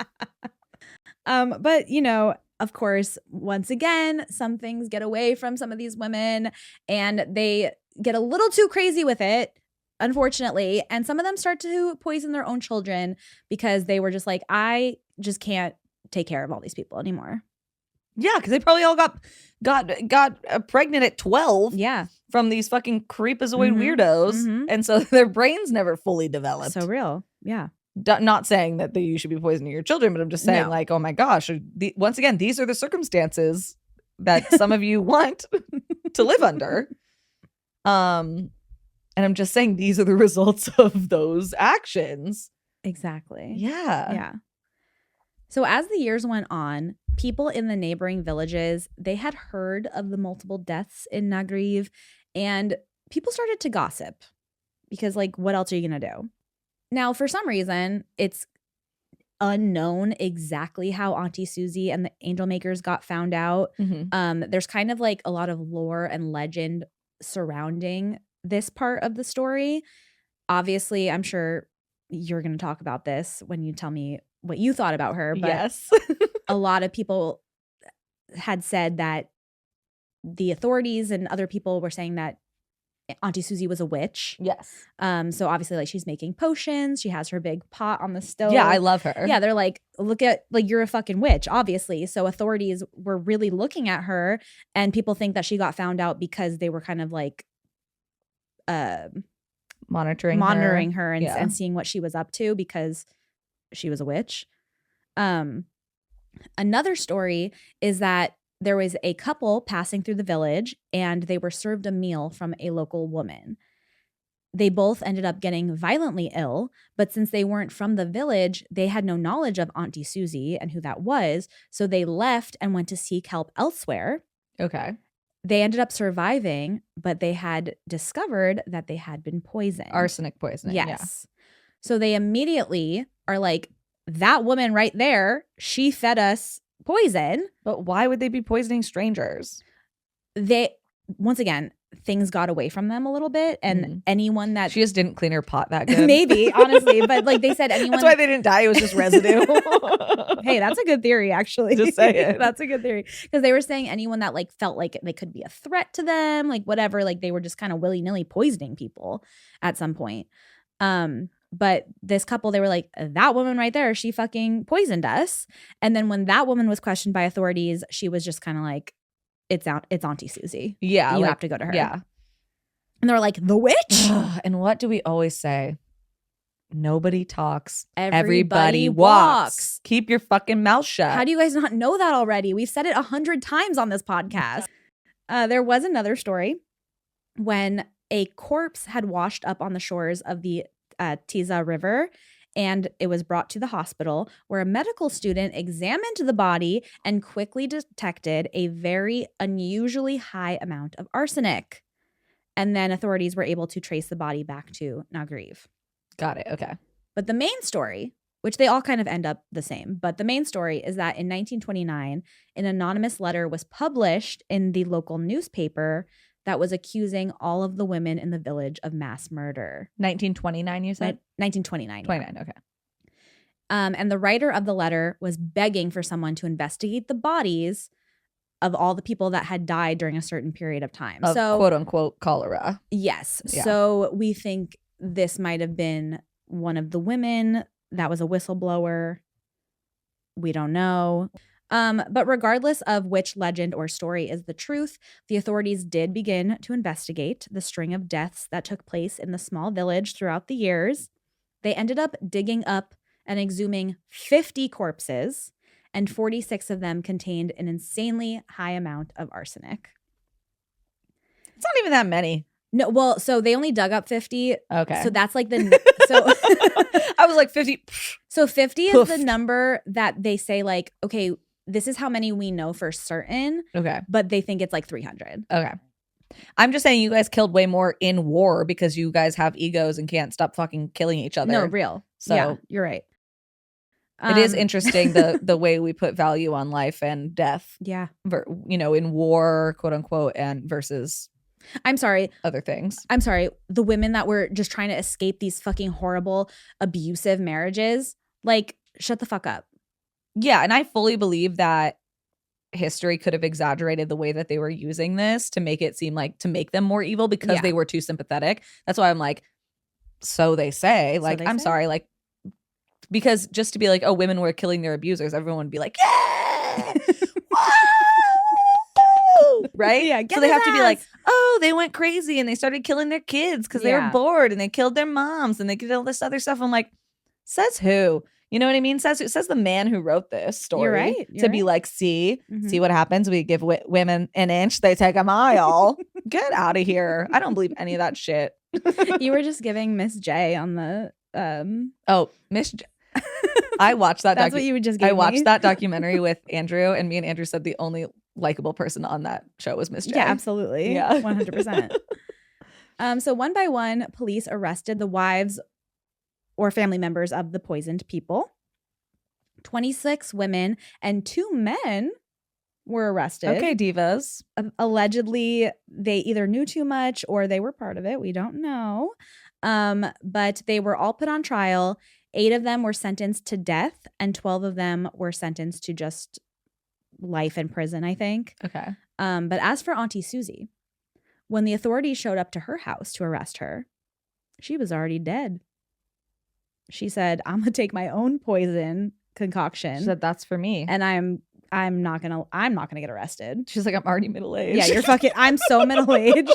But you know, of course, once again, some things get away from some of these women and they get a little too crazy with it, unfortunately. And some of them start to poison their own children because they were just like, I just can't take care of all these people anymore. Yeah, because they probably all got pregnant at 12. Yeah. From these fucking creepazoid Mhm, weirdos, mhm. and so their brains never fully developed. So real. Yeah. Not saying that you should be poisoning your children, but I'm just saying, No. like, oh my gosh, once again, these are the circumstances that some of you want to live under. And I'm just saying these are the results of those actions. Exactly. Yeah. Yeah. So as the years went on, people in the neighboring villages, they had heard of the multiple deaths in Nagriv, and people started to gossip because, like, what else are you going to do? Now, for some reason, it's unknown exactly how Auntie Susie and the Angel Makers got found out. Mhm. There's kind of like a lot of lore and legend surrounding this part of the story. Obviously, I'm sure you're going to talk about this when you tell me what you thought about her. But Yes. a lot of people had said that the authorities and other people were saying that Auntie Susie was a witch. Yes. So obviously, like, she's making potions. She has her big pot on the stove. Yeah, I love her. Yeah, they're like, look at, like, you're a fucking witch, obviously. So authorities were really looking at her, and people think that she got found out because they were kind of like monitoring her and seeing what she was up to because she was a witch. Another story is that there was a couple passing through the village and they were served a meal from a local woman. They both ended up getting violently ill, but since they weren't from the village, they had no knowledge of Auntie Susie and who that was, so they left and went to seek help elsewhere. Okay. They ended up surviving, but they had discovered that they had been poisoned. Arsenic poisoning. Yes. So they immediately are like, that woman right there, she fed us poison. But why would they be poisoning strangers? Once again, things got away from them a little bit, and anyone that she just didn't clean her pot that good. maybe, honestly, but like they said, anyone that's why they didn't die. It was just residue. Hey, that's a good theory, actually. Just saying. That's a good theory, because they were saying anyone that like felt like they could be a threat to them, like whatever, like they were just kind of willy-nilly poisoning people at some point. But this couple, they were like, that woman right there, she fucking poisoned us. And then when that woman was questioned by authorities, she was just kind of like, it's Auntie Susie. Yeah, you like, have to go to her. Yeah. And they were like, the witch? And what do we always say? Nobody talks. Everybody walks. Keep your fucking mouth shut. How do you guys not know that already? We've said it 100 times on this podcast. There was another story when a corpse had washed up on the shores of the Tiza River, and it was brought to the hospital, where a medical student examined the body and quickly detected a very unusually high amount of arsenic. And then authorities were able to trace the body back to Nagriv. Got it. Okay. But the main story, which they all kind of end up the same, but the main story is that in 1929, an anonymous letter was published in the local newspaper that was accusing all of the women in the village of mass murder. 1929, you said? 1929. 29, yeah. Okay. And the writer of the letter was begging for someone to investigate the bodies of all the people that had died during a certain period of time. Of so, quote unquote cholera. Yes. Yeah. So we think this might have been one of the women that was a whistleblower. We don't know. But regardless of which legend or story is the truth, the authorities did begin to investigate the string of deaths that took place in the small village throughout the years. They ended up digging up and exhuming 50 corpses, and 46 of them contained an insanely high amount of arsenic. It's not even that many. No, well, so they only dug up 50. Okay. So that's like so I was like 50. So 50 is the number that they say, like, okay, this is how many we know for certain. Okay. But they think it's like 300. Okay. I'm just saying you guys killed way more in war because you guys have egos and can't stop fucking killing each other. No, real. So yeah, you're right. It is interesting the way we put value on life and death. Yeah. In war, quote unquote, and versus I'm sorry. other things. I'm sorry. The women that were just trying to escape these fucking horrible, abusive marriages, like, shut the fuck up. Yeah. And I fully believe that history could have exaggerated the way that they were using this to make it seem like to make them more evil because they were too sympathetic. That's why I'm like, so they say. Like, I'm sorry. Like, because just to be like, oh, women were killing their abusers, everyone would be like, yeah, whoa, right? Yeah, so they have to be like, oh, they went crazy and they started killing their kids because they were bored and they killed their moms and they did all this other stuff. I'm like, says who? You know what I mean? Says the man who wrote this story. You're right. To be like, see what happens. We give women an inch, they take a mile. Get out of here. I don't believe any of that shit. You were just giving Miss J on the Oh, Miss J. I watched that. That's what you would just give I watched me. that documentary with Andrew, and me and Andrew said the only likable person on that show was Miss J. Yeah, absolutely. Yeah. 100%. So one by one, police arrested the wives or family members of the poisoned people. 26 women and 2 men were arrested. Okay, divas. Allegedly, they either knew too much or they were part of it. We don't know. But they were all put on trial. 8 of them were sentenced to death, and 12 of them were sentenced to just life in prison, I think. Okay. But as for Auntie Susie, when the authorities showed up to her house to arrest her, she was already dead. She said, I'm gonna take my own poison concoction. She said, that's for me. And I'm not gonna get arrested. She's like, I'm already middle-aged. Yeah, you're fucking I'm so middle-aged.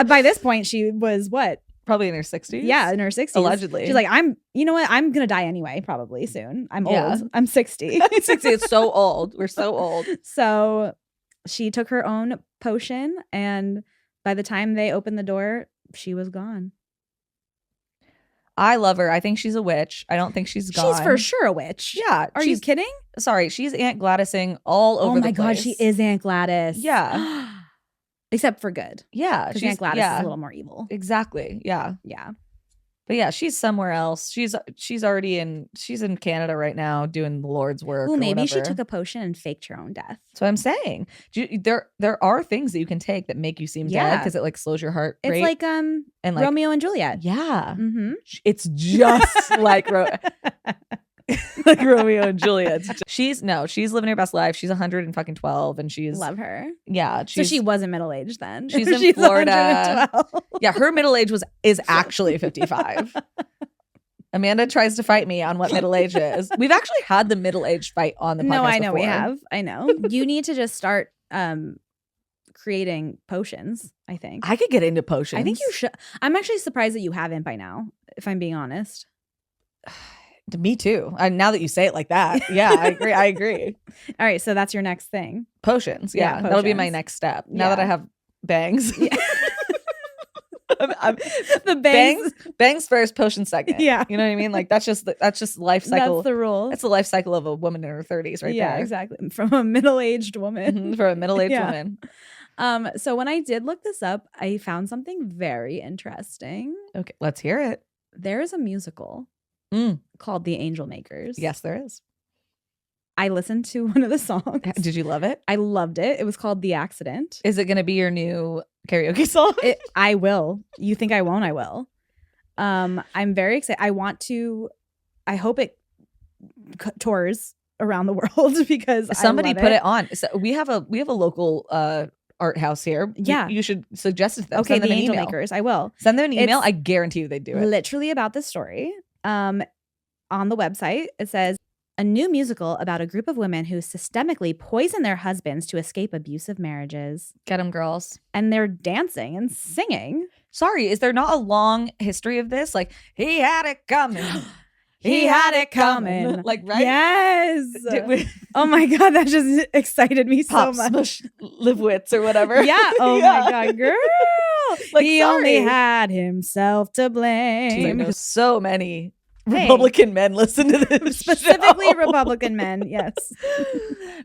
By this point, she was what? Probably in her 60s. Yeah, in her 60s. Allegedly. She's like, you know what? I'm going to die anyway, probably soon. I'm old. I'm 60. 60. It's so old. We're so old. So she took her own potion, and by the time they opened the door, she was gone. I love her. I think she's a witch. I don't think she's gone. She's for sure a witch. Yeah. Are you kidding? Sorry. She's Aunt Gladysing all over the place. Oh my God, she is Aunt Gladys. Yeah. Except for good. Yeah. Because Aunt Gladys is a little more evil. Exactly. Yeah. Yeah. But yeah, she's somewhere else. She's in Canada right now doing the Lord's work. Ooh, or maybe she whatever. took a potion and faked her own death. That's what I'm saying. There are things that you can take that make you seem dead Yeah. because it like slows your heart It's rate. like and like Romeo and Juliet. yeah, Mm-hmm. it's just like like Romeo and Juliet. She's living her best life. She's 112 and she's Love her. yeah. So she wasn't middle aged then. She's in Florida. 112. Yeah, her middle age is actually 55. Amanda tries to fight me on what middle age is. We've actually had the middle age fight on the podcast. No, I know before. we have. I know. You need to just start creating potions, I think. I could get into potions. I think you should. I'm actually surprised that you haven't by now, if I'm being honest. Me too. Now that you say it like that. Yeah, I agree. All right, so that's your next thing. Potions. Yeah, Yeah, that'll be my potions. next step. Now that I have bangs. Yeah. The bangs first, potions second. Yeah. You know what I mean? Like that's just life cycle. That's the rule. That's the life cycle of a woman in her 30s right yeah, there. exactly. From a middle-aged woman. For a middle-aged Yeah. woman. So when I did look this up, I found something very interesting. Okay, let's hear it. There is a musical called The Angel Makers. Yes, there is. I listened to one of the songs. Did you love it? I loved it. It was called The Accident. Is it going to be your new karaoke song? I will. You think I won't? I will. I'm very excited. I hope it tours around the world because somebody I love put it on. So we have a local art house here. Yeah. You should suggest it to them. Okay, Send them The an Angel email. Makers. I will. Send them an email. It's I guarantee you they'd do it. Literally about this story. On the website, it says a new musical about a group of women who systemically poison their husbands to escape abusive marriages. Get them, girls. And they're dancing and singing. Sorry, is there not a long history of this? Like, he had it coming. He had it coming. Like, right? Yes. Did we- Oh my God, that just excited me so Pop, much. smush, Livewits or whatever. Yeah. Oh Yeah. my God, girl. Like, he sorry. only had himself to blame. Dude, so many Hey. Republican men listen to this Specifically show. Republican men, yes.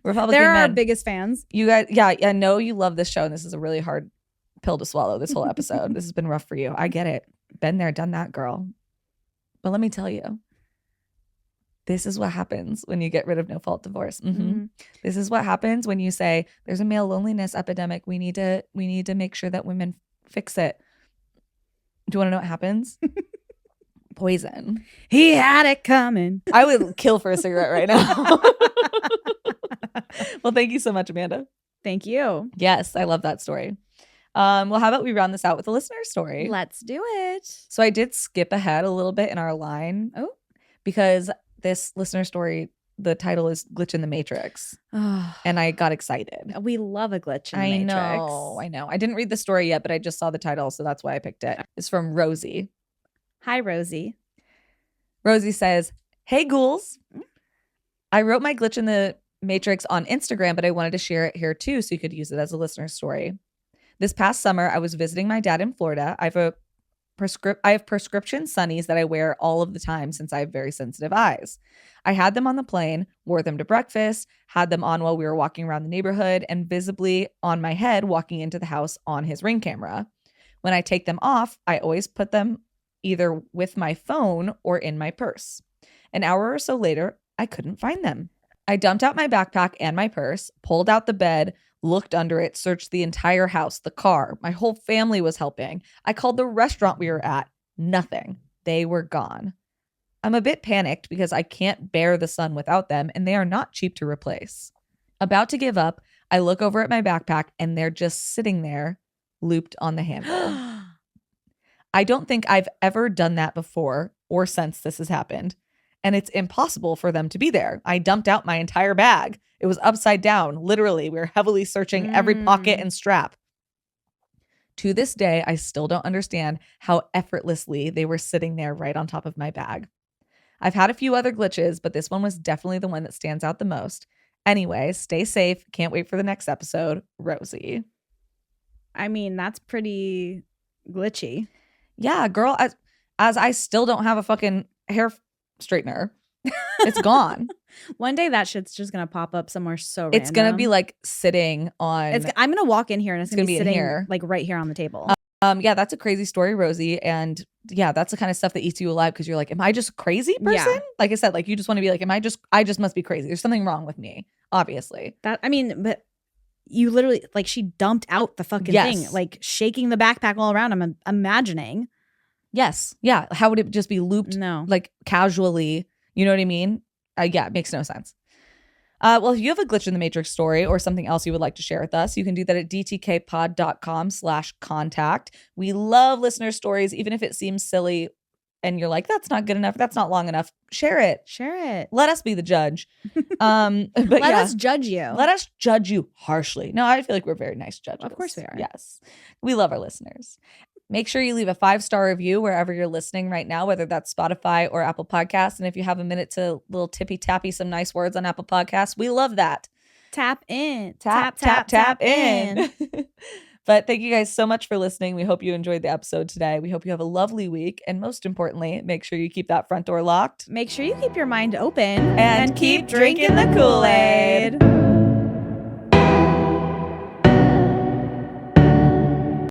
Republican They're our men. biggest fans. You guys, yeah, I know you love this show, and this is a really hard pill to swallow. This whole episode, this has been rough for you. I get it. Been there, done that, girl. But let me tell you, this is what happens when you get rid of no fault divorce. This is what happens when you say there's a male loneliness epidemic. We need to make sure that women fix it. Do you want to know what happens? Poison. He had it coming. I would kill for a cigarette right now. Well, thank you so much, Amanda. Thank you. Yes, I love that story. Well, how about we round this out with a listener story? Let's do it. So I did skip ahead a little bit in our line. Oh. Because this listener story, the title is Glitch in the Matrix. And I got excited. We love a glitch in the Matrix. I know. I didn't read the story yet, but I just saw the title, so that's why I picked it. It's from Rosie. Hi, Rosie. Rosie says, "Hey, ghouls. I wrote my Glitch in the Matrix on Instagram, but I wanted to share it here too so you could use it as a listener story. This past summer, I was visiting my dad in Florida. I have prescription sunnies that I wear all of the time since I have very sensitive eyes. I had them on the plane, wore them to breakfast, had them on while we were walking around the neighborhood, and visibly on my head walking into the house on his Ring camera. When I take them off, I always put them either with my phone or in my purse. An hour or so later, I couldn't find them. I dumped out my backpack and my purse, pulled out the bed, looked under it, searched the entire house, the car. My whole family was helping. I called the restaurant we were at. Nothing. They were gone. I'm a bit panicked because I can't bear the sun without them, and they are not cheap to replace. About to give up, I look over at my backpack, and they're just sitting there, looped on the handle. I don't think I've ever done that before or since this has happened. And it's impossible for them to be there. I dumped out my entire bag. It was upside down. Literally, we were heavily searching every pocket and strap. To this day, I still don't understand how effortlessly they were sitting there right on top of my bag. I've had a few other glitches, but this one was definitely the one that stands out the most. Anyway, stay safe. Can't wait for the next episode. Rosie. I mean, that's pretty glitchy. Yeah, girl, as I still don't have a fucking hair straightener. It's gone. One day that shit's just gonna pop up somewhere so It's gonna random. be like sitting on. I'm gonna walk in here and it's gonna be be in sitting here. like right here on the table. Yeah, that's a crazy story, Rosie. And yeah, that's the kind of stuff that eats you alive because you're like, am I just a crazy person? Yeah. Like I said, like you just want to be like, I just must be crazy. There's something wrong with me, obviously. But you literally, like, she dumped out the fucking Yes. thing, like shaking the backpack all around. I'm imagining. Yes. Yeah. How would it just be looped No. like casually? You know what I mean? Yeah, it makes no sense. Well, if you have a glitch in the matrix story or something else you would like to share with us, you can do that at dtkpod.com/contact. We love listener stories, even if it seems silly and you're like, that's not good enough. That's not long enough. Share it. Share it. Let us be the judge. But Let us judge you. Let us judge you harshly. No, I feel like we're very nice judges. Of course we are. Yes. We love our listeners. Make sure you leave a 5-star review wherever you're listening right now, whether that's Spotify or Apple Podcasts. And if you have a minute to little tippy tappy some nice words on Apple Podcasts, we love that. Tap in. Tap in. But thank you guys so much for listening. We hope you enjoyed the episode today. We hope you have a lovely week. And most importantly, make sure you keep that front door locked. Make sure you keep your mind open And keep drinking the Kool-Aid.